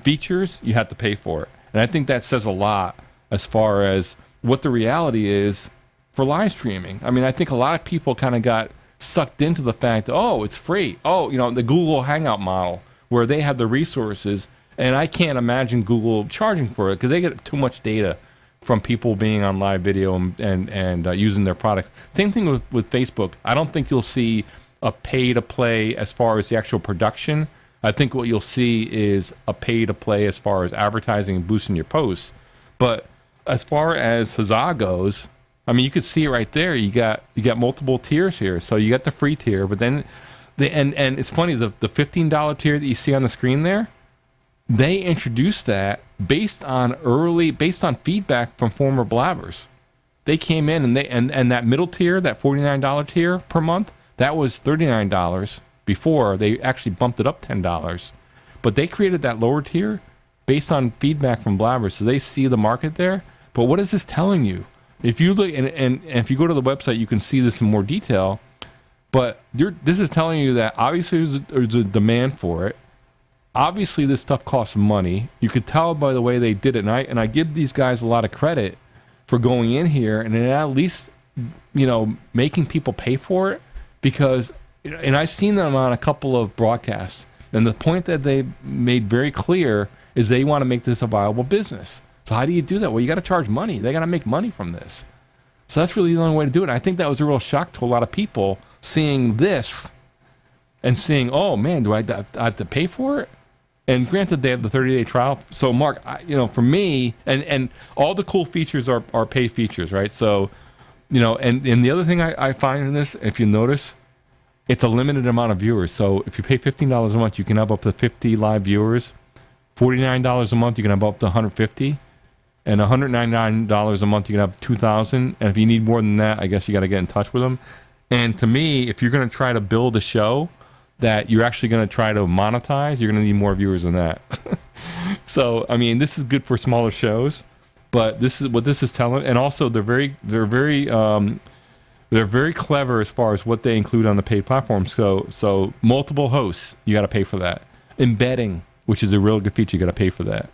features, you have to pay for it. And I think that says a lot as far as what the reality is for live streaming. I mean, I think a lot of people kind of got sucked into the fact, oh, it's free. Oh, you know, the Google Hangout model where they have the resources, and I can't imagine Google charging for it because they get too much data from people being on live video and using their products. Same thing with Facebook. I don't think you'll see a pay-to-play as far as the actual production. I think what you'll see is a pay-to-play as far as advertising and boosting your posts. But as far as Huzzah goes, I mean, you could see it right there. You got multiple tiers here. So you got the free tier, but then and it's funny, the $15 tier that you see on the screen there, they introduced that based on feedback from former blabbers. They came in and that middle tier, that $49 tier per month, that was $39 before. They actually bumped it up $10. But they created that lower tier based on feedback from blabbers, so they see the market there. But what is this telling you? If you look and if you go to the website, you can see this in more detail. But this is telling you that obviously there's a demand for it. Obviously, this stuff costs money. You could tell by the way they did it, and I give these guys a lot of credit for going in here and at least, making people pay for it, because, and I've seen them on a couple of broadcasts, and the point that they made very clear is they want to make this a viable business. So how do you do that? Well, you got to charge money. They got to make money from this. So that's really the only way to do it. And I think that was a real shock to a lot of people seeing this and seeing, oh man, do I have to pay for it? And granted, they have the 30-day trial. So Mark, for me, and all the cool features are paid features, right? So, and the other thing I find in this, if you notice, it's a limited amount of viewers. So if you pay $15 a month, you can have up to 50 live viewers. $49 a month, you can have up to 150. And $199 a month, you can have 2,000. And if you need more than that, I guess you got to get in touch with them. And to me, if you're going to try to build a show that you're actually going to try to monetize, you're going to need more viewers than that. So, I mean, this is good for smaller shows, but this is what this is telling. And also, they're very clever as far as what they include on the paid platform. So multiple hosts, you got to pay for that. Embedding, which is a real good feature, you got to pay for that.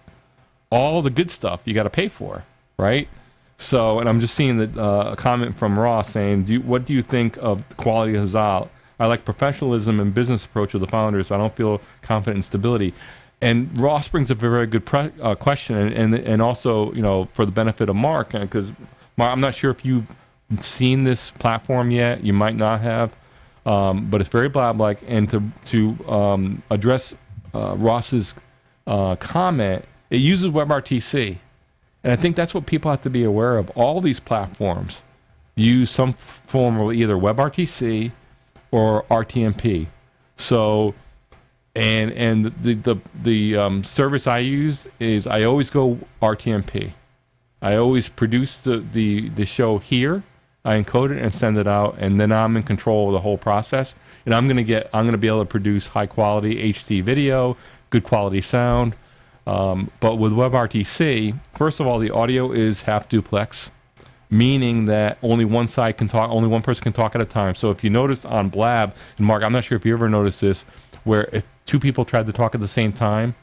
All the good stuff you got to pay for, right? So, and I'm just seeing that a comment from Ross saying, what do you think of the quality of Huzzah? I like professionalism and business approach of the founders, so I don't feel confident in stability. And Ross brings up a very good question, and also, for the benefit of Mark, because Mark, I'm not sure if you've seen this platform yet. You might not have, but it's very blab-like. And to address Ross's comment, it uses WebRTC. And I think that's what people have to be aware of. All these platforms use some form of either WebRTC or RTMP. So, and the service I use is I always go RTMP. I always produce the show here. I encode it and send it out, and then I'm in control of the whole process. And I'm gonna be able to produce high quality HD video, good quality sound. But with WebRTC, first of all, the audio is half duplex, meaning that only one side can talk, only one person can talk at a time. So if you noticed on Blab, and Mark, I'm not sure if you ever noticed this, where if two people tried to talk at the same time,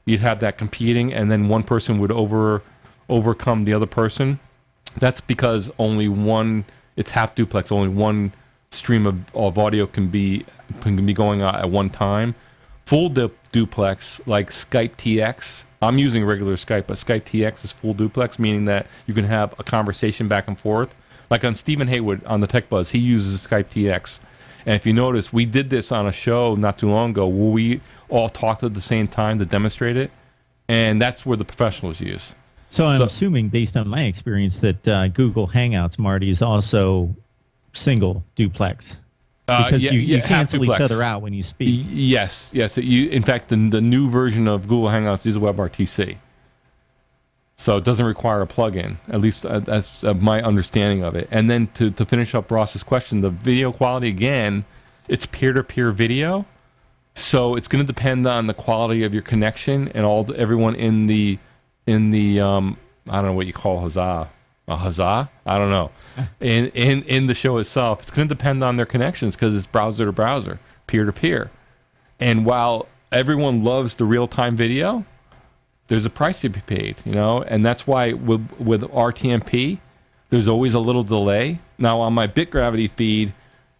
you'd have that competing, and then one person would overcome the other person. That's because only one, it's half duplex, only one stream of audio can be going on at one time. Full duplex, like Skype TX. I'm using regular Skype, but Skype TX is full duplex, meaning that you can have a conversation back and forth. Like on Stephen Haywood on the Tech Buzz, he uses Skype TX. And if you notice, we did this on a show not too long ago where we all talked at the same time to demonstrate it. And that's where the professionals use.
So I'm assuming, based on my experience, that Google Hangouts, Marty, is also single duplex. Because you cancel each other out when you speak.
Yes. In fact, the new version of Google Hangouts is WebRTC. So it doesn't require a plugin, at least that's my understanding of it. And then to finish up Ross's question, the video quality, again, it's peer-to-peer video. So it's going to depend on the quality of your connection and everyone in the I don't know what you call Huzzah. A Huzzah? I don't know. In the show itself, it's going to depend on their connections because it's browser to browser, peer to peer. And while everyone loves the real-time video, there's a price to be paid, and that's why with RTMP, there's always a little delay. Now on my BitGravity feed,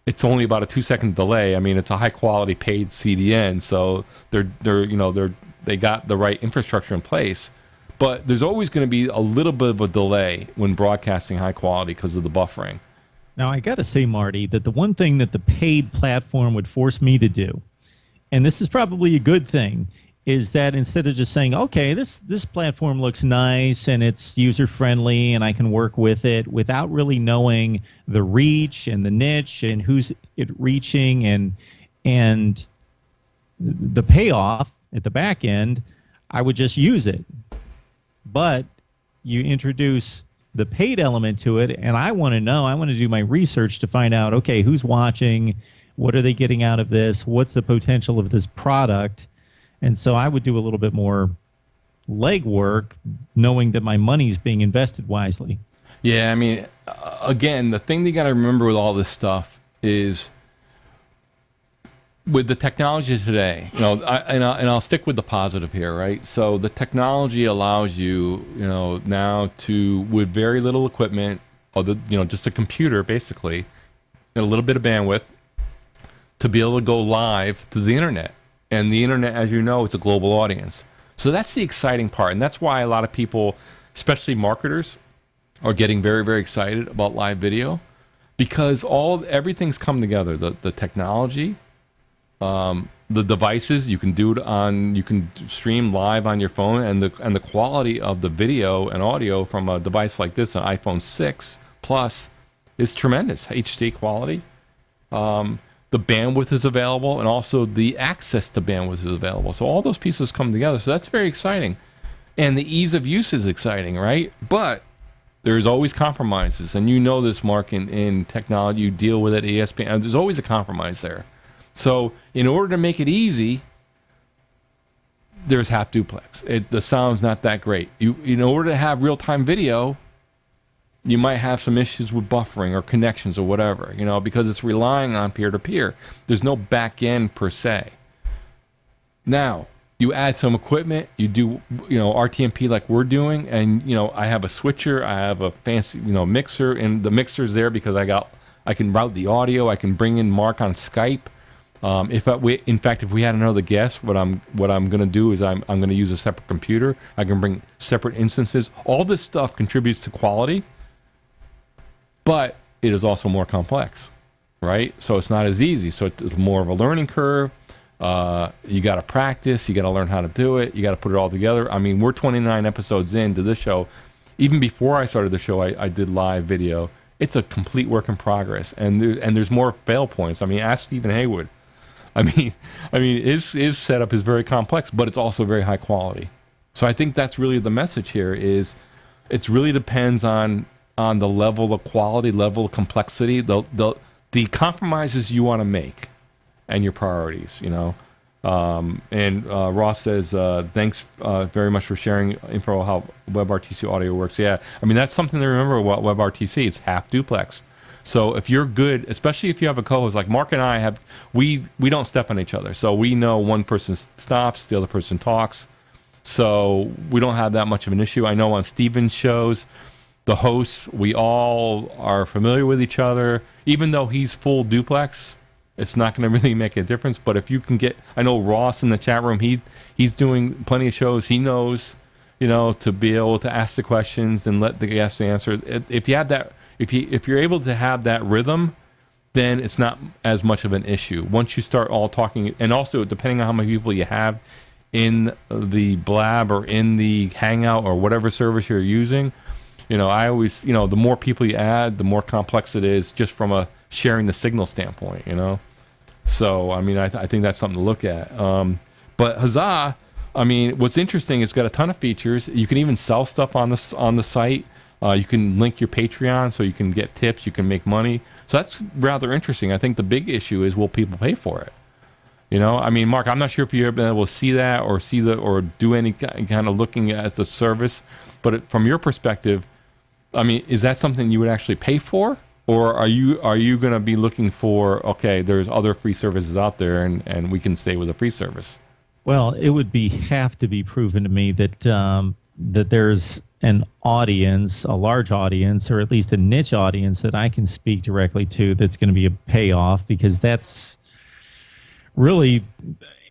it's only about a 2-second delay. I mean, it's a high-quality paid CDN, so they got the right infrastructure in place. But there's always going to be a little bit of a delay when broadcasting high quality because of the buffering.
Now, I got to say, Marty, that the one thing that the paid platform would force me to do, and this is probably a good thing, is that instead of just saying, okay, this platform looks nice and it's user-friendly and I can work with it, without really knowing the reach and the niche and who's it reaching and the payoff at the back end, I would just use it. But you introduce the paid element to it, and I want to know. I want to do my research to find out, okay, who's watching, what are they getting out of this, what's the potential of this product, and so I would do a little bit more legwork, knowing that my money's being invested wisely.
Yeah, I mean, again, the thing that you got to remember with all this stuff is, with the technology today, I'll stick with the positive here, right? So the technology allows you, now to, with very little equipment, just a computer basically, and a little bit of bandwidth, to be able to go live to the internet. And the internet, as you know, it's a global audience. So that's the exciting part, and that's why a lot of people, especially marketers, are getting very, very excited about live video, because everything's come together. The technology. The devices, you can stream live on your phone, and the quality of the video and audio from a device like this, an iPhone 6 Plus, is tremendous. HD quality. The bandwidth is available, and also the access to bandwidth is available. So all those pieces come together. So that's very exciting, and the ease of use is exciting, right? But there's always compromises, and you know this, Mark. In technology, you deal with it. ESPN. There's always a compromise there. So in order to make it easy, there's half duplex. The sound's not that great. In order to have real-time video, you might have some issues with buffering or connections or whatever, because it's relying on peer-to-peer. There's no back end per se. Now, you add some equipment, you do, RTMP like we're doing, and, I have a switcher, I have a fancy, mixer, and the mixer's there because I can route the audio, I can bring in Mark on Skype. If we had another guest, what I'm going to do is I'm going to use a separate computer. I can bring separate instances. All this stuff contributes to quality, but it is also more complex, right? So it's not as easy. So it's more of a learning curve. You got to practice. You got to learn how to do it. You got to put it all together. I mean, we're 29 episodes into this show. Even before I started the show, I did live video. It's a complete work in progress, and there's more fail points. I mean, ask Stephen Haywood. I mean, his setup is very complex, but it's also very high quality. So I think that's really the message here. Is it really depends on the level of quality, level of complexity, the compromises you want to make, and your priorities. And Ross says, thanks very much for sharing info on how WebRTC audio works. Yeah, I mean, that's something to remember about WebRTC. It's half duplex. So if you're good, especially if you have a co-host like Mark and I have, we don't step on each other. So we know one person stops, the other person talks. So we don't have that much of an issue. I know on Steven's shows, the hosts, we all are familiar with each other. Even though he's full duplex, it's not going to really make a difference. But if you can I know Ross in the chat room, he's doing plenty of shows. He knows, to be able to ask the questions and let the guests answer. If you have that, if you're able to have that rhythm, then it's not as much of an issue. Once you start all talking, and also depending on how many people you have in the Blab or in the Hangout or whatever service you're using, I always, the more people you add, the more complex it is, just from a sharing the signal standpoint, So, I mean, I think that's something to look at. But Huzzah, I mean, what's interesting, it's got a ton of features. You can even sell stuff on the site. You can link your Patreon so you can get tips, you can make money. So that's rather interesting. I think the big issue is, will people pay for it? I mean, Mark, I'm not sure if you've ever been able to see that or do any kind of looking at the service. But from your perspective, I mean, is that something you would actually pay for? Or are you going to be looking for, okay, there's other free services out there and we can stay with a free service?
Well, it would have to be proven to me that that there's an audience, a large audience, or at least a niche audience that I can speak directly to that's going to be a payoff, because that's really,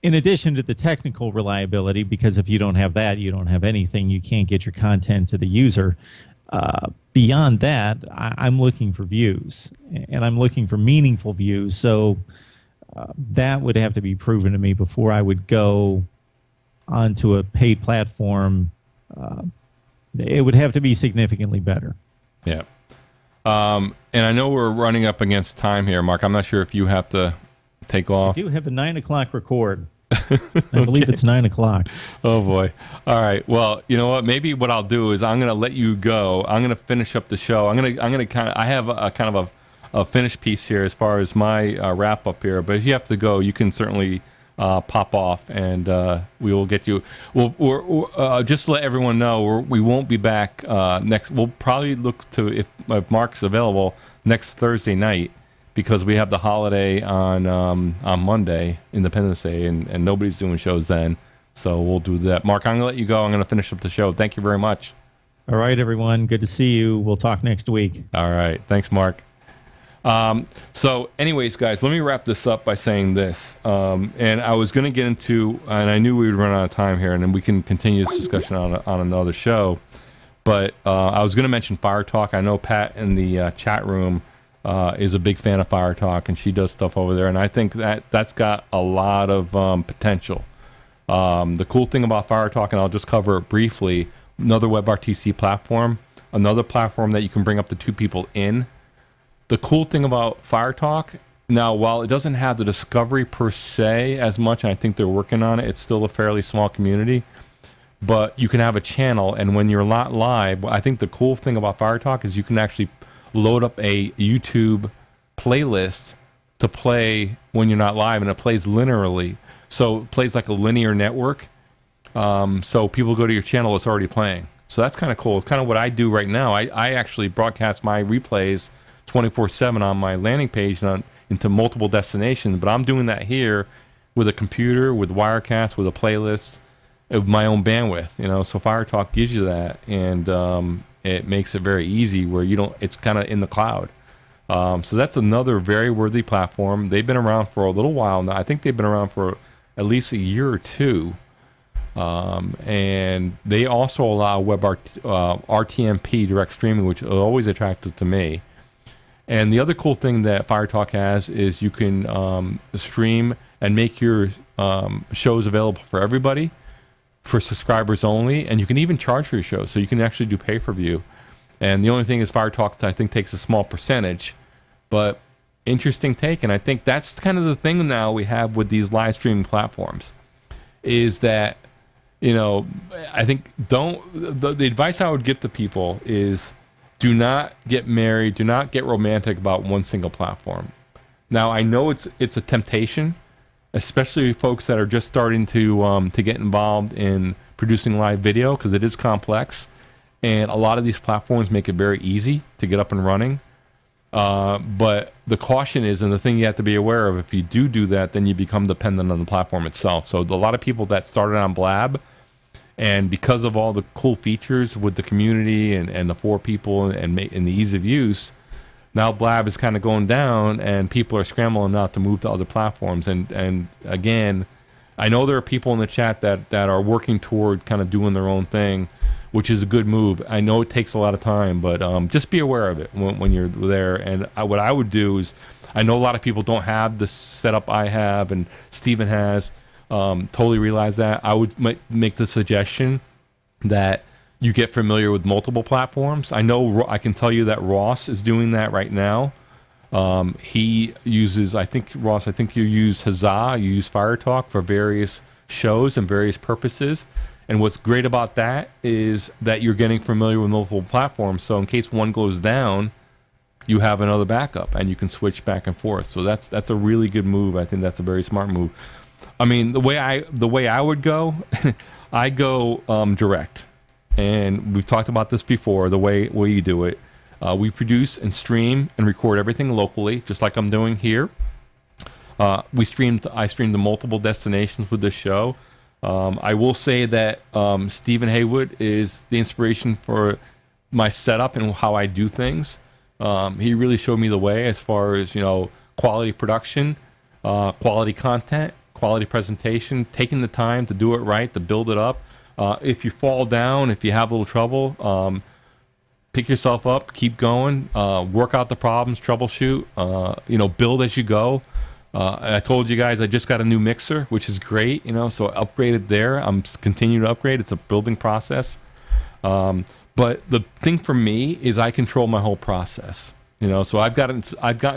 in addition to the technical reliability, because if you don't have that, you don't have anything. You can't get your content to the user. Beyond that, I'm looking for views, and I'm looking for meaningful views. So that would have to be proven to me before I would go onto a paid platform. It would have to be significantly better.
Yeah. And I know we're running up against time here, Mark. I'm not sure if you have to take off.
I do have a 9 o'clock record. I believe it's 9 o'clock.
Oh boy. All right. Well, you know what? Maybe what I'll do is I'm going to let you go. I'm going to finish up the show. I'm going to kind of, I have a kind of a finished piece here as far as my wrap up here. But if you have to go, you can certainly pop off, and we will get you. Just to let everyone know, we won't be back next. We'll probably look to if Mark's available next Thursday night, because we have the holiday on Monday, Independence Day, and nobody's doing shows then. So we'll do that. Mark, I'm going to let you go. I'm going to finish up the show. Thank you very much.
All right, everyone. Good to see you. We'll talk next week.
All right. Thanks, Mark. So anyways, guys, let me wrap this up by saying this. And I was going to get into, and I knew we would run out of time here, and then we can continue this discussion on another show. But I was going to mention Fire Talk. I know Pat in the chat room is a big fan of Fire Talk, and she does stuff over there. And I think that's got a lot of potential. The cool thing about Fire Talk, and I'll just cover it briefly, another WebRTC platform, another platform that you can bring up to 2 people in. The cool thing about Fire Talk, now, while it doesn't have the discovery per se as much, and I think they're working on it, it's still a fairly small community, but you can have a channel, and when you're not live, I think the cool thing about Fire Talk is you can actually load up a YouTube playlist to play when you're not live, and it plays linearly. So it plays like a linear network. So people go to your channel, it's already playing. So that's kind of cool. It's kind of what I do right now. I actually broadcast my replays 24/7 on my landing page and into multiple destinations, but I'm doing that here with a computer, with Wirecast, with a playlist of my own bandwidth. So Fire Talk gives you that, and it makes it very easy where you don't. It's kind of in the cloud. So that's another very worthy platform. They've been around for a little while now. I think they've been around for at least a year or two. And they also allow RTMP, direct streaming, which is always attractive to me. And the other cool thing that Fire Talk has is you can stream and make your shows available for everybody, for subscribers only, and you can even charge for your shows. So you can actually do pay-per-view. And the only thing is Fire Talk, I think, takes a small percentage, but interesting take. And I think that's kind of the thing now we have with these live streaming platforms, is that, I think the advice I would give to people is, do not get married, do not get romantic about one single platform. Now, I know it's a temptation, especially folks that are just starting to get involved in producing live video, because it is complex, and a lot of these platforms make it very easy to get up and running. But the caution is, and the thing you have to be aware of, if you do that, then you become dependent on the platform itself. So a lot of people that started on Blab, and because of all the cool features with the community and the 4 people and the ease of use, now Blab is kind of going down, and people are scrambling out to move to other platforms. And again, I know there are people in the chat that are working toward kind of doing their own thing, which is a good move. I know it takes a lot of time, but just be aware of it when you're there. And what I would do is, I know a lot of people don't have the setup I have and Steven has. Totally realize that. I would make the suggestion that you get familiar with multiple platforms. I can tell you that Ross is doing that right now. He uses, Ross, you use Huzzah, you use Fire Talk for various shows and various purposes. And what's great about that is that you're getting familiar with multiple platforms. So in case one goes down, you have another backup, and you can switch back and forth. So that's a really good move. I think that's a very smart move. I mean, the way I would go, I go direct, and we've talked about this before. The way you do it, we produce and stream and record everything locally, just like I'm doing here. I stream to multiple destinations with this show. I will say that Stephen Haywood is the inspiration for my setup and how I do things. He really showed me the way as far as quality production, quality content, quality presentation, taking the time to do it right, to build it up. If you fall down, if you have a little trouble, pick yourself up, keep going, work out the problems, troubleshoot, build as you go. I told you guys I just got a new mixer, which is great, so I upgraded there. I'm continuing to upgrade. It's a building process. But the thing for me is I control my whole process. So I've gotten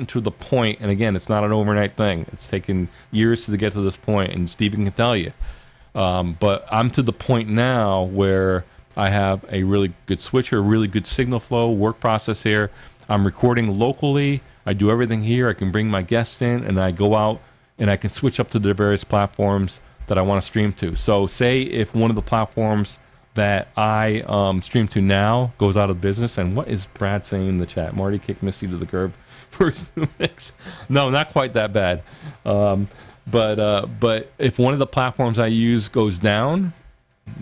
to the point, and again, it's not an overnight thing. It's taken years to get to this point, and Stephen can tell you. But I'm to the point now where I have a really good switcher, really good signal flow, work process here. I'm recording locally. I do everything here. I can bring my guests in, and I go out, and I can switch up to the various platforms that I want to stream to. So say if one of the platforms that I stream to now goes out of business, and what is Brad saying in the chat? Marty kicked Misty to the curb for his new mix. No, not quite that bad. But if one of the platforms I use goes down,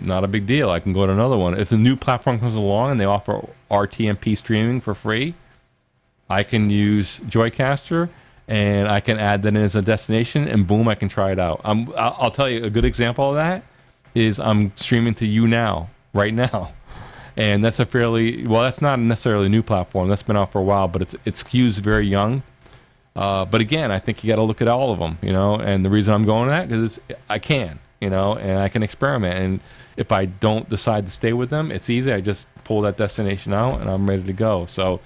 not a big deal. I can go to another one. If a new platform comes along and they offer RTMP streaming for free, I can use Joycaster, and I can add that in as a destination, and boom, I can try it out. I'll tell you a good example of that is I'm streaming to you now, right now. And that's that's not necessarily a new platform. That's been out for a while, but it skews very young. But again, I think you got to look at all of them, and the reason I'm going that because I can, and I can experiment. And if I don't decide to stay with them, it's easy. I just pull that destination out and I'm ready to go. So,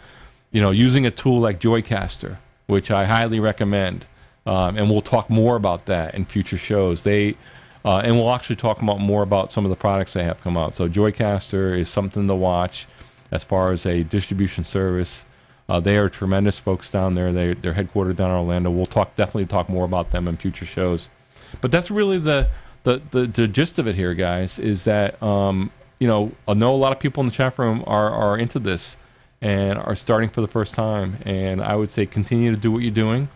using a tool like Joycaster, which I highly recommend, and we'll talk more about that in future shows. And we'll actually talk more about some of the products they have come out. So Joycaster is something to watch as far as a distribution service. They are tremendous folks down there. They're headquartered down in Orlando. We'll definitely talk more about them in future shows. But that's really the gist of it here, guys, is that, I know a lot of people in the chat room are into this and are starting for the first time. And I would say continue to do what you're doing.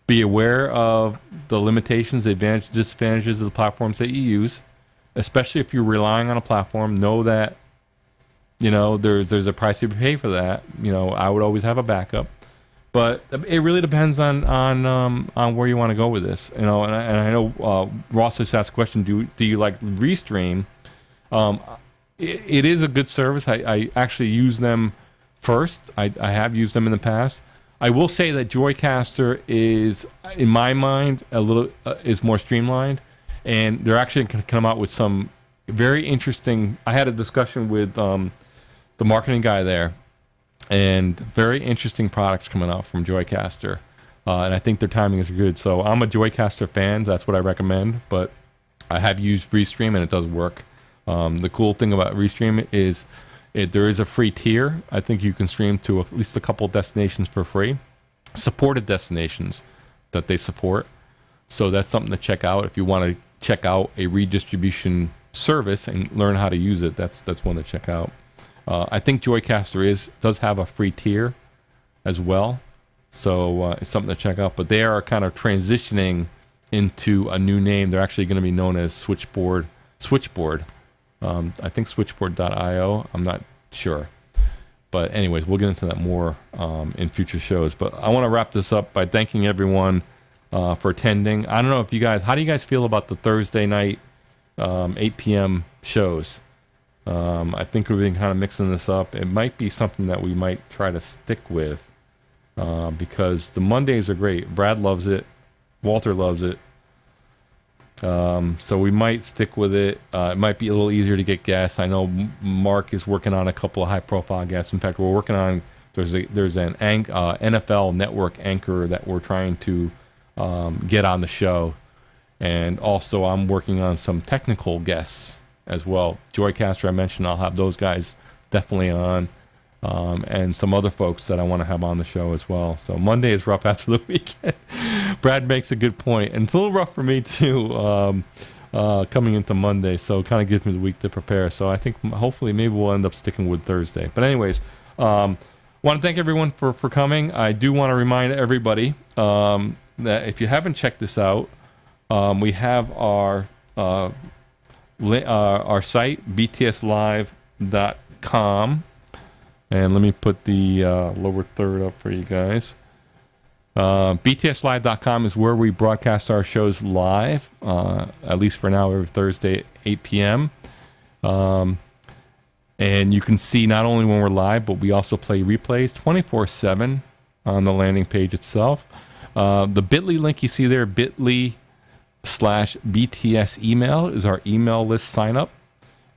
Be aware of the limitations, the advantages, disadvantages of the platforms that you use, especially if you're relying on a platform. Know that, there's a price you pay for that. I would always have a backup, but it really depends on where you want to go with this. And I know Ross just asked a question: Do you like Restream? It is a good service. I actually use them first. I have used them in the past. I will say that Joycaster is, in my mind, is more streamlined, and they're actually going to come out with some very interesting. I had a discussion with the marketing guy there, and very interesting products coming out from Joycaster, and I think their timing is good. So I'm a Joycaster fan. That's what I recommend. But I have used Restream, and it does work. The cool thing about Restream is there is a free tier. I think you can stream to at least a couple destinations for free, supported destinations that they support. So that's something to check out if you want to check out a redistribution service and learn how to use it. That's one to check out. I think Joycaster does have a free tier as well, so it's something to check out. But they are kind of transitioning into a new name. They're actually going to be known as Switchboard. I think switchboard.io. I'm not sure. But anyways, we'll get into that more in future shows. But I want to wrap this up by thanking everyone for attending. I don't know if how do you guys feel about the Thursday night 8 p.m. shows? I think we've been kind of mixing this up. It might be something that we might try to stick with because the Mondays are great. Brad loves it. Walter loves it. So we might stick with it. It might be a little easier to get guests. I know Mark is working on a couple of high-profile guests. In fact, we're working on there's an NFL Network anchor that we're trying to get on the show, and also I'm working on some technical guests as well. Joycaster, I mentioned, I'll have those guys definitely on, and some other folks that I want to have on the show as well. So Monday is rough after the weekend. Brad makes a good point, and it's a little rough for me too, coming into Monday. So it kind of gives me the week to prepare. So I think hopefully maybe we'll end up sticking with Thursday. But anyways, want to thank everyone for coming. I do want to remind everybody that if you haven't checked this out, we have our site btslive.com. And let me put the lower third up for you guys. BTSlive.com is where we broadcast our shows live, at least for now, every Thursday at 8 p.m. And you can see not only when we're live, but we also play replays 24/7 on the landing page itself. The bit.ly link you see there, bit.ly/BTS email, is our email list sign up.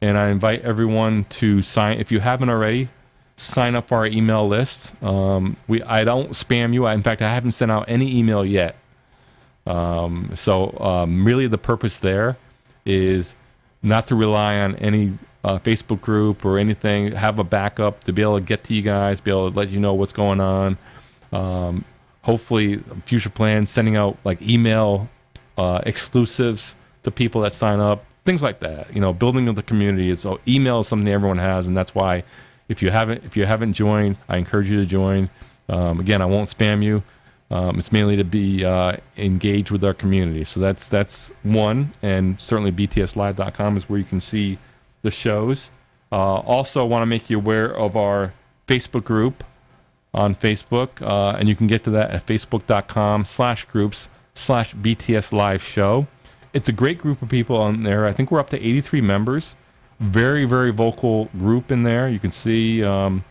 And I invite everyone to sign, if you haven't already, sign up for our email list. I don't spam you. In fact, I haven't sent out any email yet. Really the purpose there is not to rely on any Facebook group or anything. Have a backup to be able to get to you guys, be able to let you know what's going on. Hopefully, future plans, sending out like email exclusives to people that sign up, things like that. Building of the community is email is something everyone has, and that's why if you haven't joined, I encourage you to join. Again, I won't spam you. It's mainly to be engaged with our community. So that's one, and certainly btslive.com is where you can see the shows. Also, want to make you aware of our Facebook group on Facebook, and you can get to that at facebook.com/groups/BTS Live Show. It's a great group of people on there. I think we're up to 83 members. Very, very vocal group in there. You can see a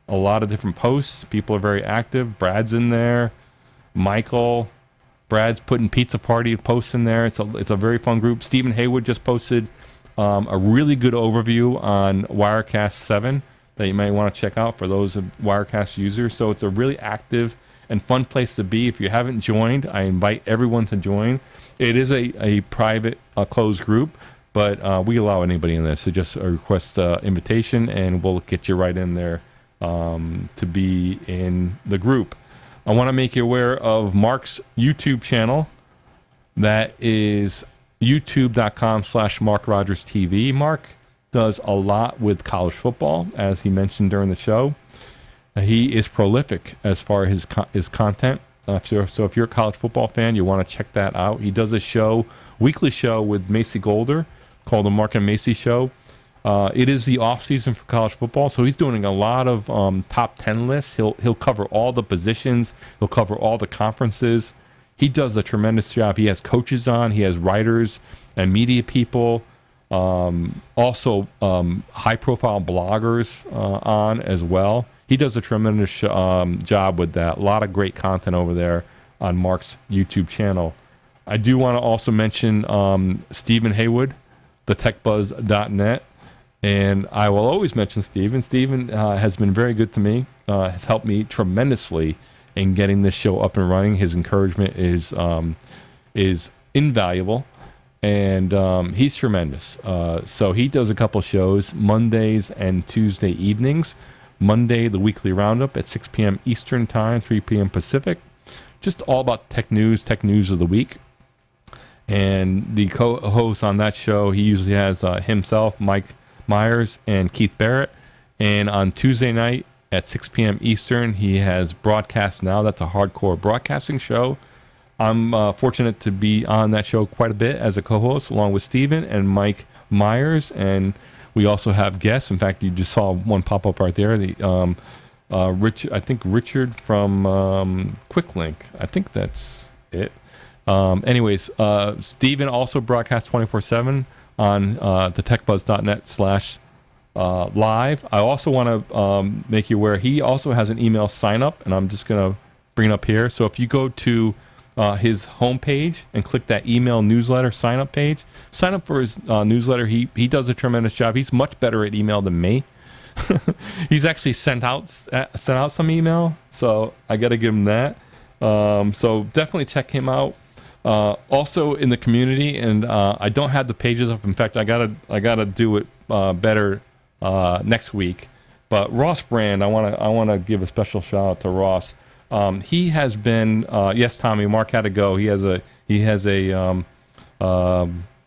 lot of different posts. People are very active. Brad's in there. Brad's putting pizza party posts in there. It's a very fun group. Stephen Haywood just posted a really good overview on Wirecast 7 that you might want to check out for those Wirecast users. So it's a really active and fun place to be. If you haven't joined, I invite everyone to join. It is a private, closed group, but we allow anybody in this. So just request an invitation, and we'll get you right in there to be in the group. I want to make you aware of Mark's YouTube channel. That is youtube.com/MarkRogersTV. Mark does a lot with college football, as he mentioned during the show. He is prolific as far as his content. So if you're a college football fan, you want to check that out. He does a weekly show with Macy Golder called the Mark and Macy Show. It is the off season for college football, so he's doing a lot of top 10 lists. He'll cover all the positions. He'll cover all the conferences. He does a tremendous job. He has coaches on. He has writers and media people. Also, high-profile bloggers on as well. He does a tremendous job with that. A lot of great content over there on Mark's YouTube channel. I do want to also mention Stephen Haywood, thetechbuzz.net. And I will always mention Stephen. Stephen has been very good to me, has helped me tremendously in getting this show up and running. His encouragement is invaluable, and he's tremendous. So he does a couple shows Mondays and Tuesday evenings. Monday, the weekly roundup at 6 p.m. Eastern Time, 3 p.m. Pacific. Just all about tech news of the week. And the co-host on that show, he usually has himself, Mike Myers, and Keith Barrett. And on Tuesday night at 6 p.m. Eastern, he has Broadcast Now. That's a hardcore broadcasting show. I'm fortunate to be on that show quite a bit as a co-host, along with Steven and Mike Myers. And we also have guests. In fact, you just saw one pop up right there. Richard from QuickLink. I think that's it. Anyways, Steven also broadcasts 24/7 on thetechbuzz.net/live. I also want to make you aware he also has an email sign up, and I'm just going to bring it up here. So if you go to his homepage and click that email newsletter sign up page, sign up for his newsletter. He does a tremendous job. He's much better at email than me. He's actually sent out some email, so I got to give him that. So definitely check him out. Also in the community, and I don't have the pages up. In fact, I gotta do it better next week. But Ross Brand, I wanna give a special shout out to Ross. He has been yes, Tommy. Mark had to go. He has a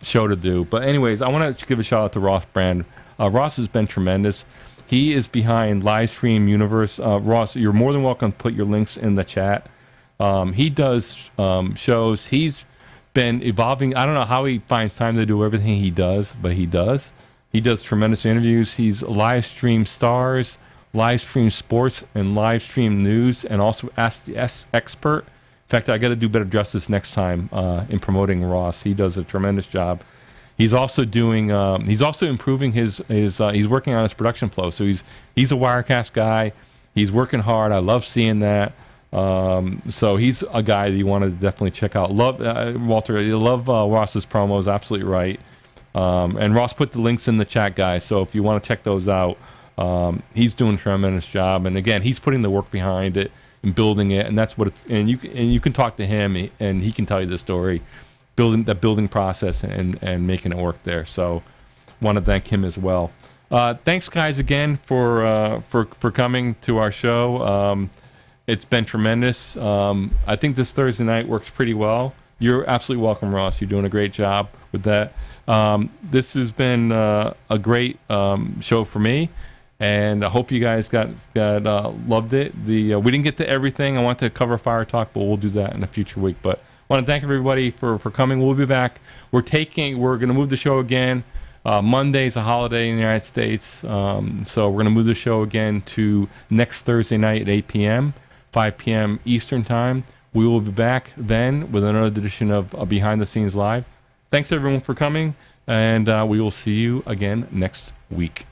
show to do. But anyways, I want to give a shout out to Ross Brand. Ross has been tremendous. He is behind Livestream Universe. Ross, you're more than welcome to put your links in the chat. He does shows. He's been evolving. I don't know how he finds time to do everything he does, but he does. He does tremendous interviews. He's Livestream Stars, Livestream Sports, and Livestream News, and also Ask the Expert. In fact, I got to do better justice next time in promoting Ross. He does a tremendous job. He's also doing. He's also improving his. He's working on his production flow. So he's a Wirecast guy. He's working hard. I love seeing that. So he's a guy that you want to definitely check out. Love Walter. You love Ross's promos. Absolutely right. And Ross put the links in the chat, guys. So if you want to check those out, He's doing a tremendous job, and again, he's putting the work behind it and building it, and that's what it's. And you can talk to him, and he can tell you the story, building process and making it work there. So, want to thank him as well. Thanks, guys, again for coming to our show. It's been tremendous. I think this Thursday night works pretty well. You're absolutely welcome, Ross. You're doing a great job with that. This has been a great show for me, and I hope you guys got loved it. We didn't get to everything. I want to cover Fire Talk, but we'll do that in a future week. But I want to thank everybody for coming. We'll be back. We're going to move the show again. Monday's a holiday in the United States, so we're going to move the show again to next Thursday night at 8 p.m., 5 p.m. Eastern Time. We will be back then with another edition of Behind the Scenes Live. Thanks, everyone, for coming, and we will see you again next week.